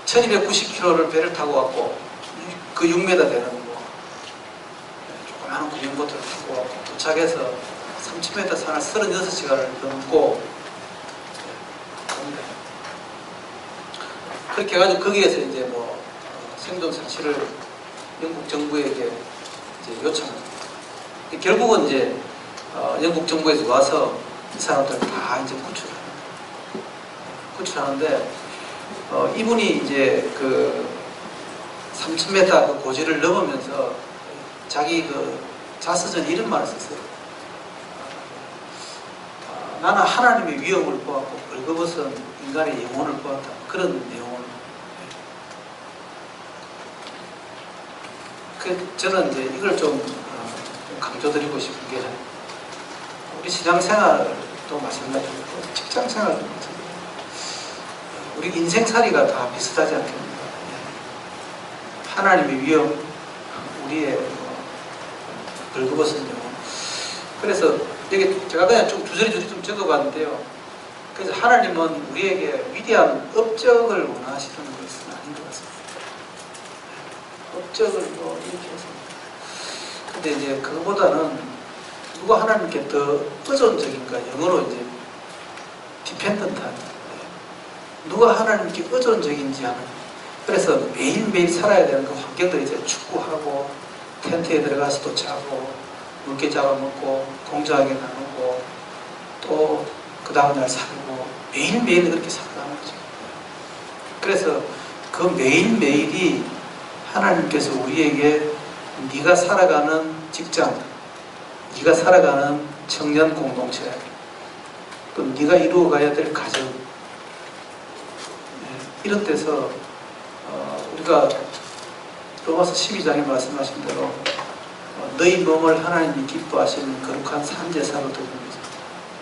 1290km를 배를 타고 왔고, 그 6m 되는 거, 조그마한 구명보트를 타고 왔고, 도착해서 3000m 산을 36시간을 넘고, 갑니다. 그렇게 해가지고 거기에서 이제 생존 사실을 영국 정부에게 이제 요청합니다. 결국은 이제 영국 정부에서 와서 이 사람들을 다 이제 구출하는데 이분이 이제 그 3000m 그 고지를 넘으면서 자기 그 자서전 이런 말을 썼어요. 나는 하나님의 위험을 보았고 벌거벗은 인간의 영혼을 보았다. 그런 내용을. 저는 이제 이걸 좀 강조드리고 싶은 게 우리 신앙생활도 마찬가지고 직장생활도 마찬가지고 우리 인생살이가 다 비슷하지 않겠습니까? 하나님의 위험, 우리의 벌거벗은 영혼. 그래서 여기 제가 그냥 좀 주저리 좀 적어봤는데요. 그래서 하나님은 우리에게 위대한 업적을 원하시는 것은 아닌 것 같습니다. 업적을 이렇게 해서. 근데 이제 그거보다는 누가 하나님께 더 의존적인가, 영어로 이제 디펜던트한, 누가 하나님께 의존적인지 하는. 그래서 매일매일 살아야 되는 그 환경들이 이제 축구하고 텐트에 들어가서도 자고 물개 잡아먹고 공정하게 나누고 또 그 다음날 살고 매일매일 그렇게 살아가는 거죠. 그래서 그 매일매일이 하나님께서 우리에게 네가 살아가는 직장, 네가 살아가는 청년 공동체, 또 네가 이루어가야 될 가정, 이런 데서 우리가 로마서 12장에 말씀하신 대로 너희 몸을 하나님이 기뻐하시는 거룩한 산제사로 드립니다.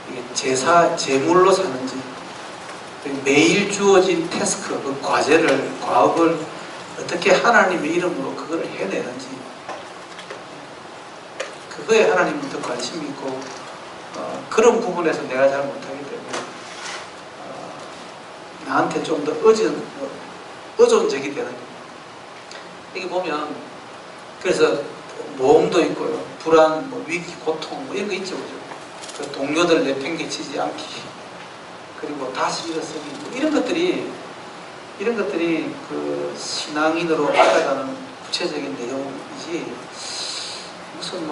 이게 제사, 제물로 사는지, 매일 주어진 태스크, 그 과업을 어떻게 하나님의 이름으로 그걸 해내는지, 그거에 하나님은 더 관심이 있고, 그런 부분에서 내가 잘 못하기 때문에 나한테 좀 더 의존적이 되는 거예요. 이게 보면 그래서 모험도 있고요, 불안, 위기, 고통 이런 거 있죠, 그죠? 그 동료들 내팽개치지 않기, 그리고 다시 일어서기, 이런 것들이 그 신앙인으로 살아가는 구체적인 내용이지 무슨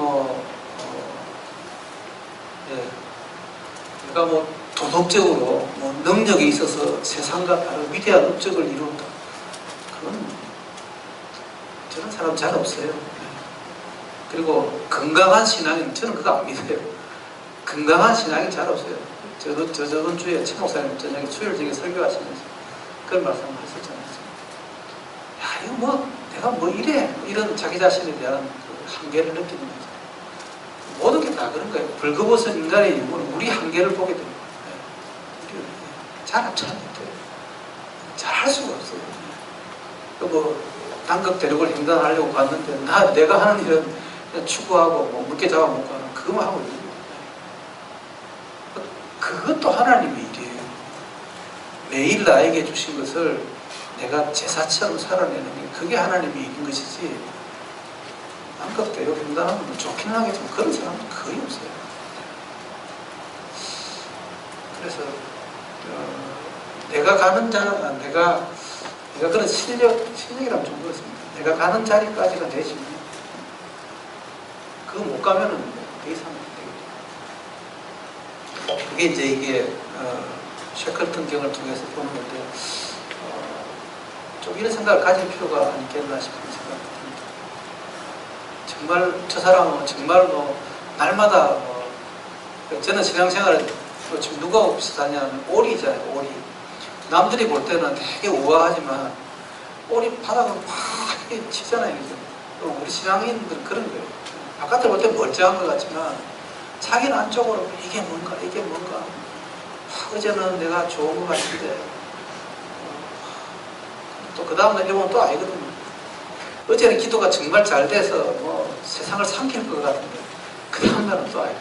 내가 도덕적으로 능력이 있어서 세상과 다른 위대한 업적을 이룬다. 그건 저런 사람 잘 없어요. 그리고 건강한 신앙인, 저는 그거 안 믿어요. 건강한 신앙인 잘 없어요. 저번 주에 최 목사님 저녁에 수요일중에 설교하시면서 그런 말씀을 하셨잖아요. 야, 이거 내가 이래? 이런 자기 자신에 대한 그 한계를 느끼는 거죠. 모든 게 다 그런 거예요. 벌거벗은 인간의 영혼은 우리 한계를 보게 됩니다. 잘 못해요. 잘 할 수가 없어요. 단급 대륙을 횡단하려고 갔는데 내가 하는 일은 그냥 추구하고 물개 잡아먹고 하는 그거만 하고 있는 거예요. 그것도 하나님의 일이에요. 매일 나에게 주신 것을 내가 제사처럼 살아내는 게 그게 하나님의 일인 것이지, 단급 대륙 횡단하면 좋긴 하겠지만 그런 사람은 거의 없어요. 그래서 내가 가는 내가 그런 실력이라면 좀 그렇습니다. 내가 가는 자리까지가 되시면 그거 못 가면은 더 이상 안 되겠죠. 그게 이제 이게 셰클턴 경을 통해서 보는 건데, 좀 이런 생각을 가질 필요가 있겠나 싶은 생각이 듭니다. 정말 저 사람은 정말 뭐 날마다 뭐 저는 신앙생활을 지금 누가 비슷하냐면 오리잖아요. 오리. 남들이 볼 때는 되게 우아하지만 오리 바닥을 막 이렇게 치잖아요. 그죠? 우리 신앙인들은 그런 거예요. 바깥으로 볼 때 멀쩡한 것 같지만 자기는 안쪽으로 이게 뭔가 어제는 내가 좋은 것 같은데 또 그 다음날 이러면 또 아니거든요. 어제는 기도가 정말 잘 돼서 뭐 세상을 삼킬 것 같은데 그 다음날은 또 아니고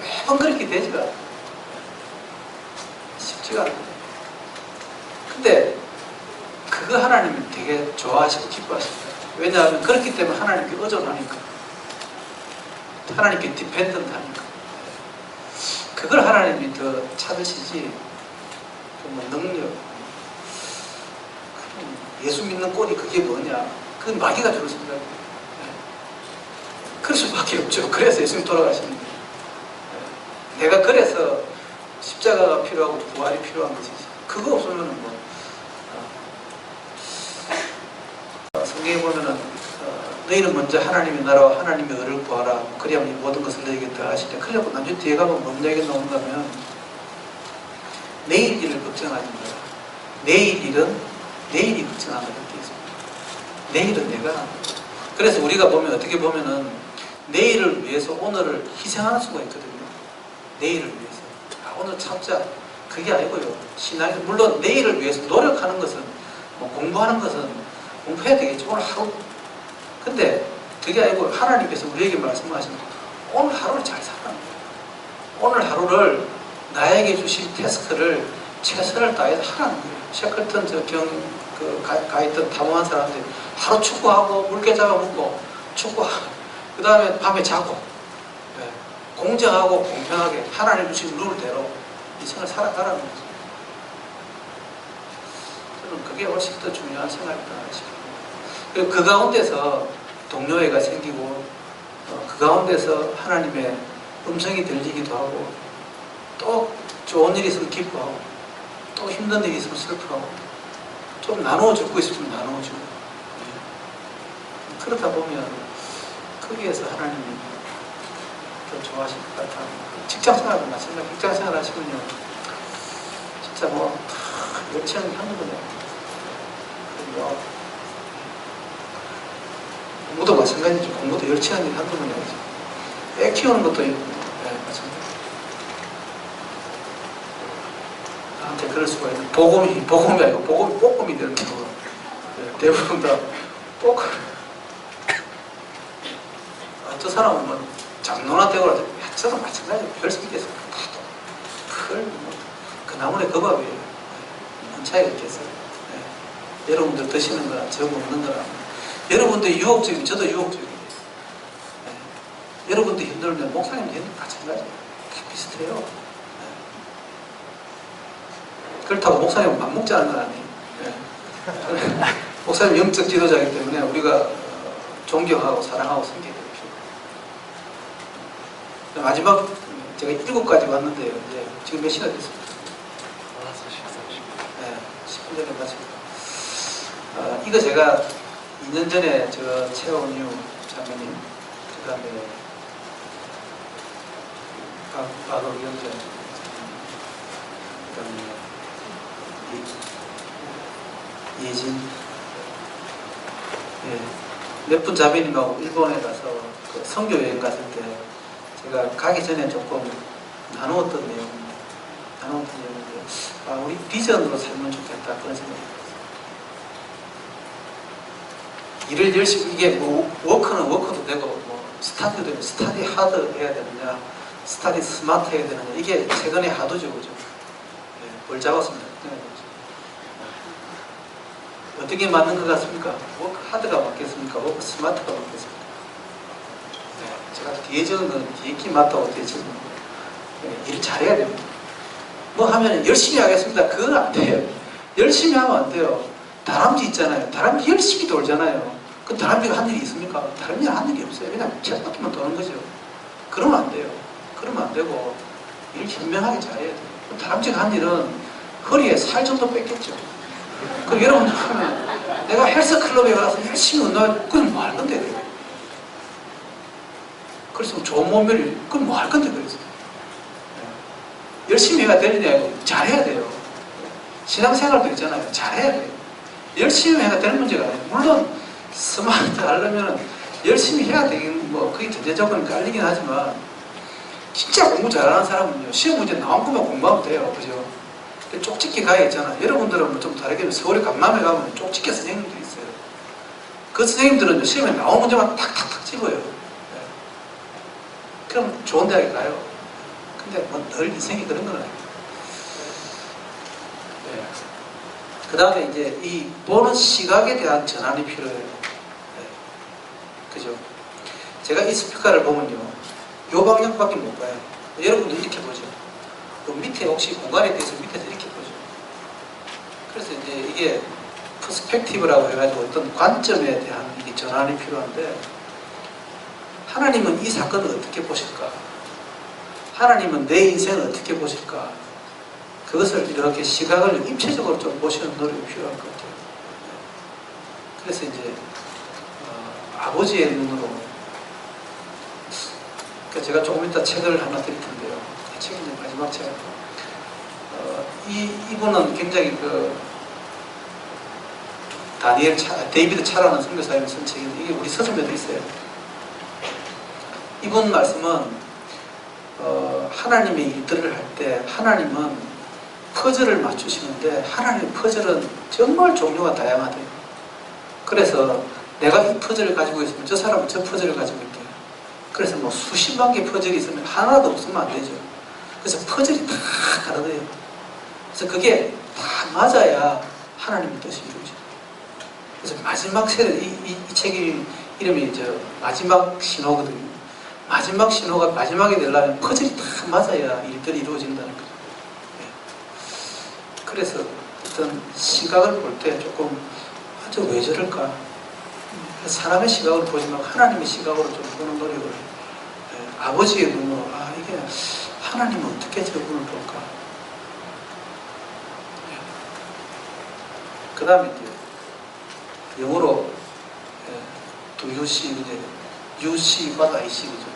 매번 그렇게 되지가 않아요. 쉽지가 않아요. 근데 그거 하나님이 되게 좋아하시고 기뻐하십니다. 왜냐하면 그렇기 때문에 하나님께 의존하니까, 하나님께 디펜던트하니까. 그걸 하나님이 더 찾으시지. 뭐 능력, 예수 믿는 꼴이 그게 뭐냐? 그건 마귀가 주는 생각이에요. 그럴 수밖에 없죠. 그래서 예수님 돌아가시는 거예요. 내가 그래서 십자가가 필요하고 부활이 필요한 것이지. 그거 없으면 뭐 성경에 보면은 너희는 먼저 하나님의 나라와 하나님의 의를 구하라. 그리하면 이 모든 것을 너희에게 더하시리라. 그래갖고 나중에 뒤에 가면 뭔 얘기가 나오는가 하면 내일 일을 걱정하지 마라. 내일 일은 내일이 걱정하는 게 있습니다. 내일은 내가. 그래서 우리가 보면 어떻게 보면은 내일을 위해서 오늘을 희생하는 수가 있거든요. 내일을 위해서. 오늘 참자. 그게 아니고요. 신앙에서 물론 내일을 위해서 노력하는 것은 뭐 공부하는 것은 공부해야 되겠죠. 오늘 하루. 근데 그게 아니고 하나님께서 우리에게 말씀하시는 오늘 하루를 잘 살라는 거예요. 오늘 하루를 나에게 주신 태스크를 최선을 다해서 하라는 거예요. 셰클턴 가 있던 탐험한 사람들이 하루 축구하고 물개 잡아먹고 축구하고 그 다음에 밤에 자고 공정하고 공평하게 하나님 주신 룰대로 이 생을 살아가라는 거죠. 저는 그게 훨씬 더 중요한 생각이다 싶습니다. 그리고 그 가운데서 동료애가 생기고 그 가운데서 하나님의 음성이 들리기도 하고 또 좋은 일이 있으면 기뻐하고 또 힘든 일이 있으면 슬퍼하고 좀 나누어 주고 있으면 나누어 주고 그러다 보면 거기에서 하나님이 더 좋아하실 것 같아요. 직장생활도 마찬가지로 직장생활 하시면요 진짜 뭐 열창이 한두 번이에요. 그리고 공부도 마찬가지죠. 공부도 열창이 한두 번이에요. 애 키우는 것도 마찬가지죠. 나한테 그럴 수가 있는 복음이 아니고 복음이 뽀꼼이 되는 경우가 대부분 다 뽀꼼. 저 사람은 뭐 장로나 되고 저도 마찬가지로 별 수있겠어요. 그 나물의 그 밥이에요. 뭔 차이가 있겠어요. 네. 여러분들 드시는 거랑 저 먹는 거랑 여러분들 유혹적이면 저도 유혹적이에요. 네. 여러분들 힘들면 목사님 힘들면 마찬가지예요. 다 비슷해요. 네. 그렇다고 목사님은 밥 먹자는 건 아니에요. 네. 목사님 영적 지도자이기 때문에 우리가 존경하고 사랑하고 섬기게 돼요. 마지막 제가 7가지 왔는데요. 이제 지금 몇 시간 됐습니까? 네, 10분 전에 마칩니다. 이거 제가 2년 전에 저 최원유 장로님, 그 다음에 박의원장, 그 다음에 예진, 몇 분 자매님하고 일본에 가서 그 선교 여행 갔을 때 제가 가기 전에 조금 나누었던 내용인데 우리 비전으로 살면 좋겠다 그런 생각이 들었어요. 일을 열심히 이게 뭐 워크는 워크도 되고 뭐 스타디도 되고 스타디 하드 해야 되느냐 스타디 스마트 해야 되느냐 이게 최근에 하도죠. 그죠? 뭘 잡았습니다. 어떻게 맞는 것 같습니까? 워크 하드가 맞겠습니까? 워크 스마트가 맞겠습니까? 제가 뒤에 적은 건 뒤에 키 맞다고 뒤에 적은 거예요. 일 잘해야 됩니다. 뭐 하면 열심히 하겠습니다. 그건 안 돼요. 열심히 하면 안 돼요. 다람쥐 있잖아요. 다람쥐 열심히 돌잖아요. 그 다람쥐가 한 일이 있습니까? 다람쥐는 한 일이 없어요. 그냥 쳇바퀴만 도는 거죠. 그러면 안 돼요. 그러면 안 되고 일 현명하게 잘해야 돼요. 다람쥐가 한 일은 허리에 살 정도 뺐겠죠. 그럼 여러분들 하면 내가 헬스클럽에 가서 열심히 운동하고 그건 뭐 할 건데 그래. 그래서 좋은 몸매를 그건 뭐 할 건데 그래서 열심히 해야 되느냐 잘해야 돼요. 신앙생활도 있잖아요. 잘해야 돼요. 열심히 해야 되는 문제가 아니에요. 물론 스마트 하려면 열심히 해야 되긴 뭐 그게 전제 조건이 깔리긴 하지만 진짜 공부 잘하는 사람은요 시험 문제 나온 것만 공부하면 돼요. 그죠? 쪽집게 가야 있잖아. 여러분들은 뭐 좀 다르게 서울에 강남에 가면 쪽집게 선생님들이 있어요. 그 선생님들은 시험에 나온 문제만 탁탁탁 집어요. 네. 그럼 좋은 대학에 가요. 근데 뭐 늘 인생이 그런 건 아니에요. 네. 그 다음에 이제 이 보는 시각에 대한 전환이 필요해요. 네. 그죠? 제가 이 스피커를 보면요 요 방향밖에 못 봐요. 여러분도 이렇게 보죠. 요 밑에 혹시 공간에 대해서 밑에서 이렇게 보죠. 그래서 이제 이게 퍼스펙티브라고 해가지고 어떤 관점에 대한 이 전환이 필요한데 하나님은 이 사건을 어떻게 보실까? 하나님은 내 인생을 어떻게 보실까? 그것을 이렇게 시각을 입체적으로 좀 보시는 노력이 필요할 것 같아요. 그래서 이제 아버지의 눈으로 그러니까 제가 조금 이따 책을 하나 드릴 텐데요. 이 책이 이제 마지막 책. 이분은 굉장히 데이비드 차라는 선교사님이 쓴 책인데 이게 우리 서점에도 있어요. 이분 말씀은 하나님의 일들을 할 때 하나님은 퍼즐을 맞추시는데 하나님의 퍼즐은 정말 종류가 다양하대요. 그래서 내가 이 퍼즐을 가지고 있으면 저 사람은 저 퍼즐을 가지고 있대요. 그래서 뭐 수십만 개 퍼즐이 있으면 하나도 없으면 안 되죠. 그래서 퍼즐이 다 다르대요. 그래서 그게 다 맞아야 하나님의 뜻이 이루어져요. 그래서 마지막 세대, 이 책이 이름이 마지막 신호거든요. 마지막 신호가 마지막에 되려면 퍼즐이 다 맞아야 일들이 이루어진다는 거죠. 네. 그래서 어떤 시각을 볼 때 조금 아주 왜 저럴까? 사람의 시각으로 보지만 하나님의 시각으로 좀 보는 노력을 아버지의 눈으로 이게 하나님은 어떻게 저분을 볼까? 그 다음에 이제 영어로 Do you see 이제 You see what I see 그죠?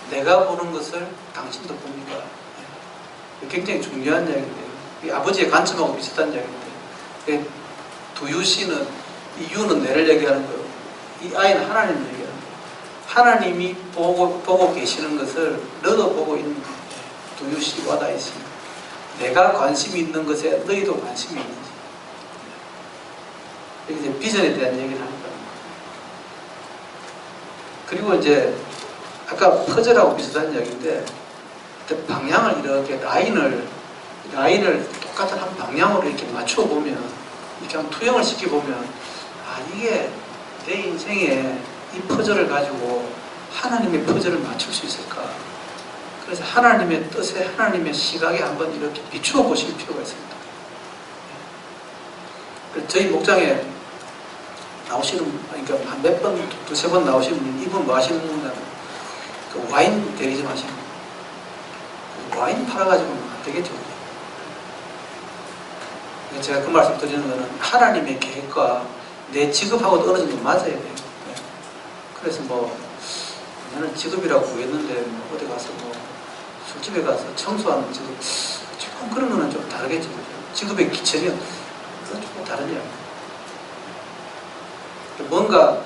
내가 보는 것을 당신도 봅니까? 굉장히 중요한 이야기인데요. 이 아버지의 관점하고 비슷한 이야기인데 Do you see는 이 You는 내를 얘기하는 거예요. 이 아이는 하나님을 얘기하는 거예요. 하나님이 보고 계시는 것을 너도 보고 있는 거예요. Do you see what I see? 내가 관심이 있는 것에 너희도 관심이 있는지. 이제 비전에 대한 얘기를 하는 거예요. 그리고 이제 아까 퍼즐하고 비슷한 이야기인데 방향을 이렇게 라인을 똑같은 한 방향으로 이렇게 맞춰 보면 이렇게 한번 투영을 시켜 보면 이게 내 인생에 이 퍼즐을 가지고 하나님의 퍼즐을 맞출 수 있을까? 그래서 하나님의 뜻에 하나님의 시각에 한번 이렇게 비추어 보실 필요가 있습니다. 저희 목장에 나오시는, 그러니까 한 몇 번, 두세 번 나오시는 분, 이분 뭐 하시는 분은 그 와인 대리점 하시는 분. 와인 팔아가지고는 안 되겠죠. 제가 그 말씀 드리는 거는 하나님의 계획과 내 직업하고도 어느 정도 맞아야 돼요. 그래서 뭐, 나는 직업이라고 구했는데, 뭐 어디 가서 뭐, 술집에 가서 청소하는 직업, 조금 그런 거는 좀 다르겠죠. 직업의 기체면, 그건 조금 다른 이야기. 뭔가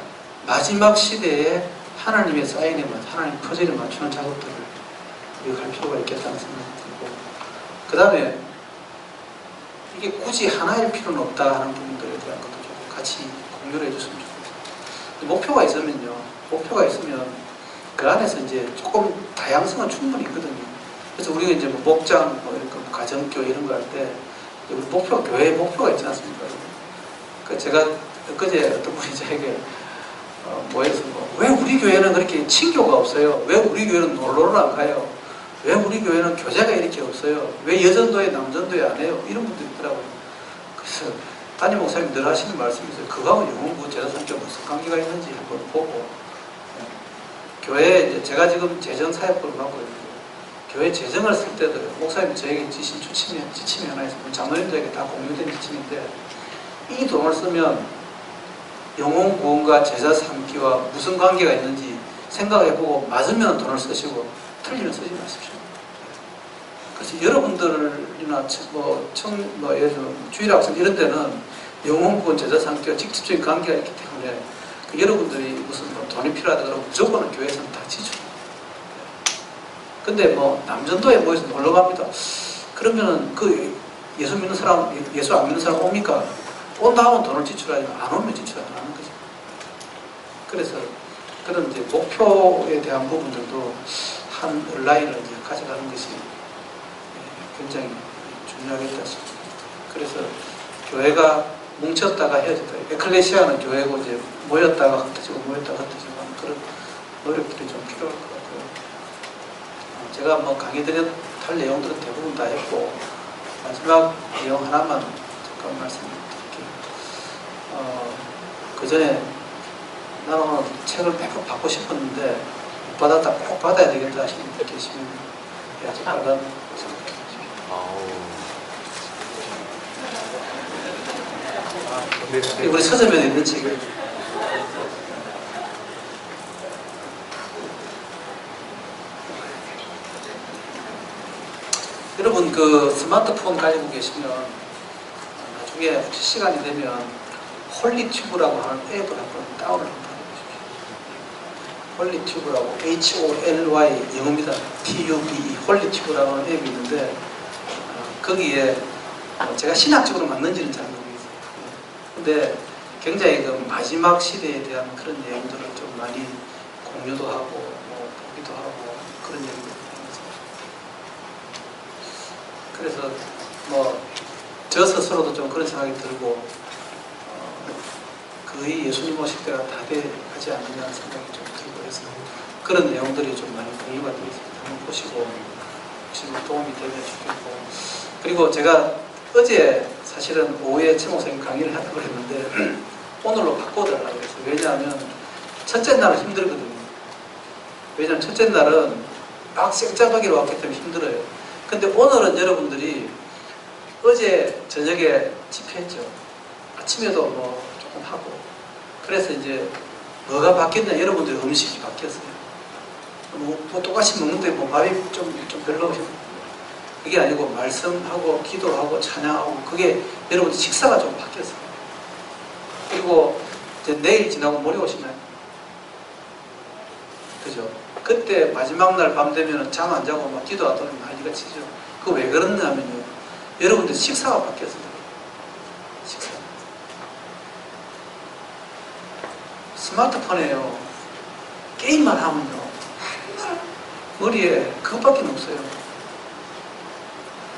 마지막 시대에 하나님의 사인에 하나님 퍼즐에 맞추는 작업들을 우리가 할 필요가 있겠다는 생각이 들고, 그 다음에 이게 굳이 하나일 필요는 없다 하는 부분들에 대한 것도 좀 같이 공유를 해줬으면 좋겠어요. 목표가 있으면 그 안에서 이제 조금 다양성은 충분히 있거든요. 그래서 우리가 이제 뭐 목장, 가정교회 이런 거 할 때 우리 교회의 목표가 있지 않습니까? 그 제가 엊그제 어떤 분이 저에게 모여서 왜 우리 교회는 그렇게 친교가 없어요? 왜 우리 교회는 놀러를 안 가요? 왜 우리 교회는 교제가 이렇게 없어요? 왜 여전도에 남전도에 안 해요? 이런 분들이 있더라고요. 그래서 담임 목사님 늘 하시는 말씀이 있어요. 그거하고 영혼부 제자선교 무슨 관계가 있는지 한번 보고, 교회에 이제 제가 지금 재정사역부를 맡고 있는데 교회 재정을 쓸 때도 목사님 저에게 지신 지침이 하나 있어요. 장로님들에게 다 공유된 지침인데 이 돈을 쓰면 영혼 구원과 제자 삼기와 무슨 관계가 있는지 생각해보고 맞으면 돈을 쓰시고 틀리면 쓰지 마십시오. 그래서 여러분들이나 예를 들어 주일학생 이런 데는 영혼 구원 제자 삼기와 직접적인 관계가 있기 때문에 여러분들이 무슨 돈이 필요하다 그러면 무조건 교회에서는 다 지출해요. 근데 남전도에 모여서 놀러 갑니다. 그러면은 그 예수 믿는 사람, 예수 안 믿는 사람 옵니까? 온다 하면 돈을 지출하지 안 오면 지출 안 하는 거죠. 그래서 그런 이제 목표에 대한 부분들도 한 온라인을 이제 가져가는 것이 굉장히 중요하겠다 싶습니다. 그래서 교회가 뭉쳤다가 헤어졌다. 에클레시아는 교회고 이제 모였다가 흩어지고 모였다가 흩어지고 하는 그런 노력들이 좀 필요할 것 같고요. 제가 강의드렸 할 내용들은 대부분 다 했고 마지막 내용 하나만 잠깐 말씀드릴게요. 그 전에 나는 오늘 책을 꼭 받고 싶었는데 못 받았다, 꼭 받아야 되겠다 하시는 분들 계시면 아주 빨간 생각해 주십시오. 우리 서점에 있는 책을 여러분 그 스마트폰 가지고 계시면 나중에 혹시 시간이 되면 홀리튜브라고 하는 앱을 한번 다운을 한번 해보십시오. 홀리튜브라고 HOLY 영어입니다. TUBE 홀리튜브라고 하는 앱이 있는데 거기에 제가 신학적으로 맞는지는 잘 모르겠어요. 근데 굉장히 그 마지막 시대에 대한 그런 내용들을 좀 많이 공유도 하고 보기도 하고 그런 내용들을 하면서 그래서 저 스스로도 좀 그런 생각이 들고 거의 예수님 오실 때가 다 돼가지 않느냐는 생각이 좀 들고 해서 그런 내용들이 좀 많이 공유가 되어 있습니다. 한번 보시고 혹시 도움이 되면 좋겠고 그리고 제가 어제 사실은 오후에 최 목사님 강의를 하려고 했는데 오늘로 바꿔달라고 했어요. 왜냐하면 첫째 날은 힘들거든요. 왜냐하면 첫째 날은 막 생짜박이로 왔기 때문에 힘들어요. 근데 오늘은 여러분들이 어제 저녁에 집회했죠. 아침에도 조금 하고 그래서 이제 뭐가 바뀌었냐 여러분들 음식이 바뀌었어요. 똑같이 먹는데 밥이 좀 별로 그게 아니고 말씀하고 기도하고 찬양하고 그게 여러분들 식사가 좀 바뀌었어요. 그리고 이제 내일 지나고 모레 오시나요? 그죠? 그때 마지막 날 밤 되면 잠 안 자고 막 기도하더니 난리가 치죠. 그거 왜 그러냐면요. 여러분들 식사가 바뀌었어요. 식사. 스마트폰에요. 게임만 하면요. 머리에 그것밖에 없어요.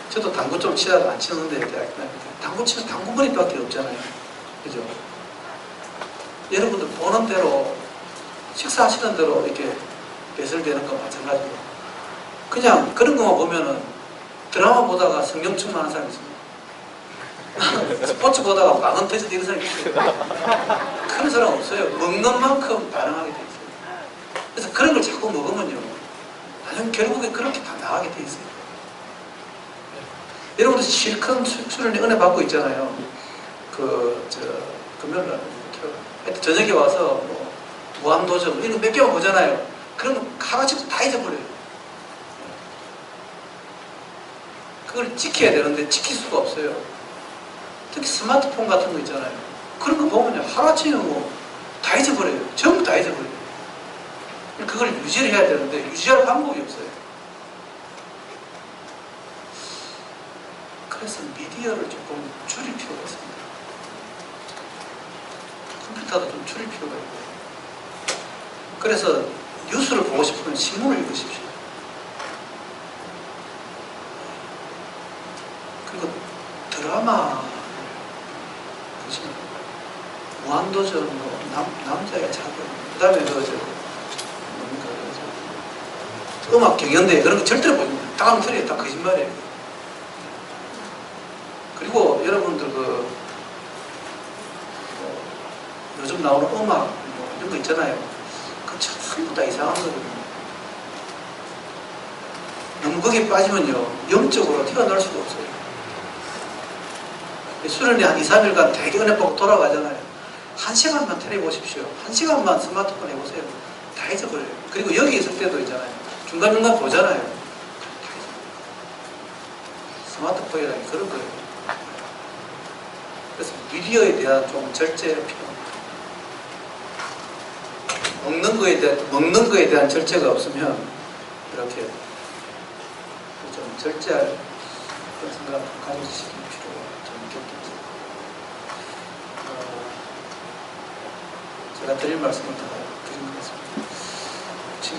저도 당구 좀 치다가 안 치는데 대학교 다닐 때 당구 치면 당구머리밖에 없잖아요. 그죠? 여러분들 보는 대로 식사하시는 대로 이렇게 배설되는 거 마찬가지로 그냥 그런 것만 보면은 드라마 보다가 성경 충만한 사람이 있습니다. 스포츠 보다가 망은 터져도 이런 사람이 있어요. 그런 사람 없어요. 먹는 만큼 반응하게 돼 있어요. 그래서 그런 걸 자꾸 먹으면요 나중에 결국에 그렇게 다 나가게 돼 있어요. 여러분들 실컷 수련회 은혜 받고 있잖아요. 금요일날 하여튼 저녁에 와서 무한도전 이런 거 몇 개만 보잖아요. 그러면 하루치도 다 잊어버려요. 그걸 지켜야 되는데 지킬 수가 없어요. 특히 스마트폰 같은 거 있잖아요. 그런 거 보면요 하루아침에 다 잊어버려요. 전부 다 잊어버려요. 그걸 유지를 해야 되는데 유지할 방법이 없어요. 그래서 미디어를 조금 줄일 필요가 있습니다. 컴퓨터도 좀 줄일 필요가 있고 그래서 뉴스를 보고 싶으면 신문을 읽으십시오. 그리고 드라마 보시면 무한도전 남자의 자극 그 다음에 음악 경연대 그런 거 절대로 보지 마세요. 다 틀려요. 다 거짓말이에요. 그리고 여러분들 요즘 나오는 음악 이런 거 있잖아요. 그 전부 다 이상한 거거든요. 너무 거기에 빠지면요 영적으로 태어날 수도 없어요. 수련회 한 2, 3일간 되게 은혜 보고 돌아가잖아요. 1시간만 tele보십시오. 1시간만 스마트폰 해보세요. 다 잊어버려요. 그리고 여기 있을 때도 있잖아요. 중간중간 보잖아요. 다 잊어버려요. 스마트폰이라는 게 그런 거예요. 그래서 미디어에 대한 좀 절제가 필요합니다. 먹는 거에 대한 절제가 없으면 이렇게 좀 절제할 그런 생각을 가지실 필요가 좀 있겠죠. 제가 드릴 말씀을 다 드린 것 같습니다. 지금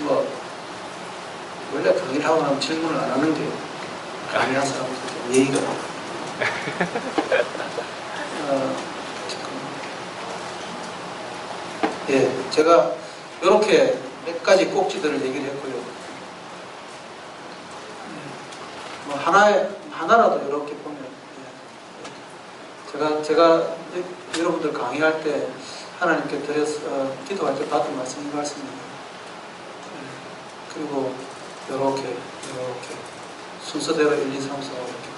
원래 강의를 하고 나면 질문을 안 하는 게 강의한 사람들한테 예의가 예, 제가 이렇게 몇 가지 꼭지들을 얘기를 했고요. 뭐 하나라도 이렇게 보면, 제가 여러분들 강의할 때 하나님께 기도할 때 받은 말씀이 이 말씀입니다. 그리고 이렇게 순서대로 1, 2, 3, 4 이렇게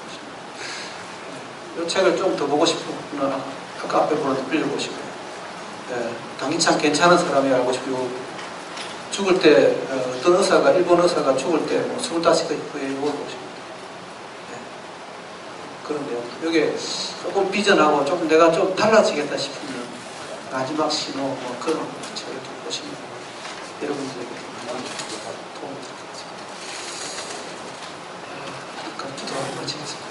보시면, 이 책을 좀 더 보고 싶으면 아까 앞에 보는 거 빌려보시고요. 당기참 괜찮은 사람이 알고 싶고, 죽을 때 어떤 의사가, 일본 의사가 죽을 때 25개 후에 이걸 보십니다. 그런 내용. 여기 조금 비전하고 조금 내가 좀 달라지겠다 싶으면 마지막 신호 뭐 그런 책을 좀 보시면 여러분들에게 많이 도움이 될 것 같습니다. 기도하고 마치겠습니다.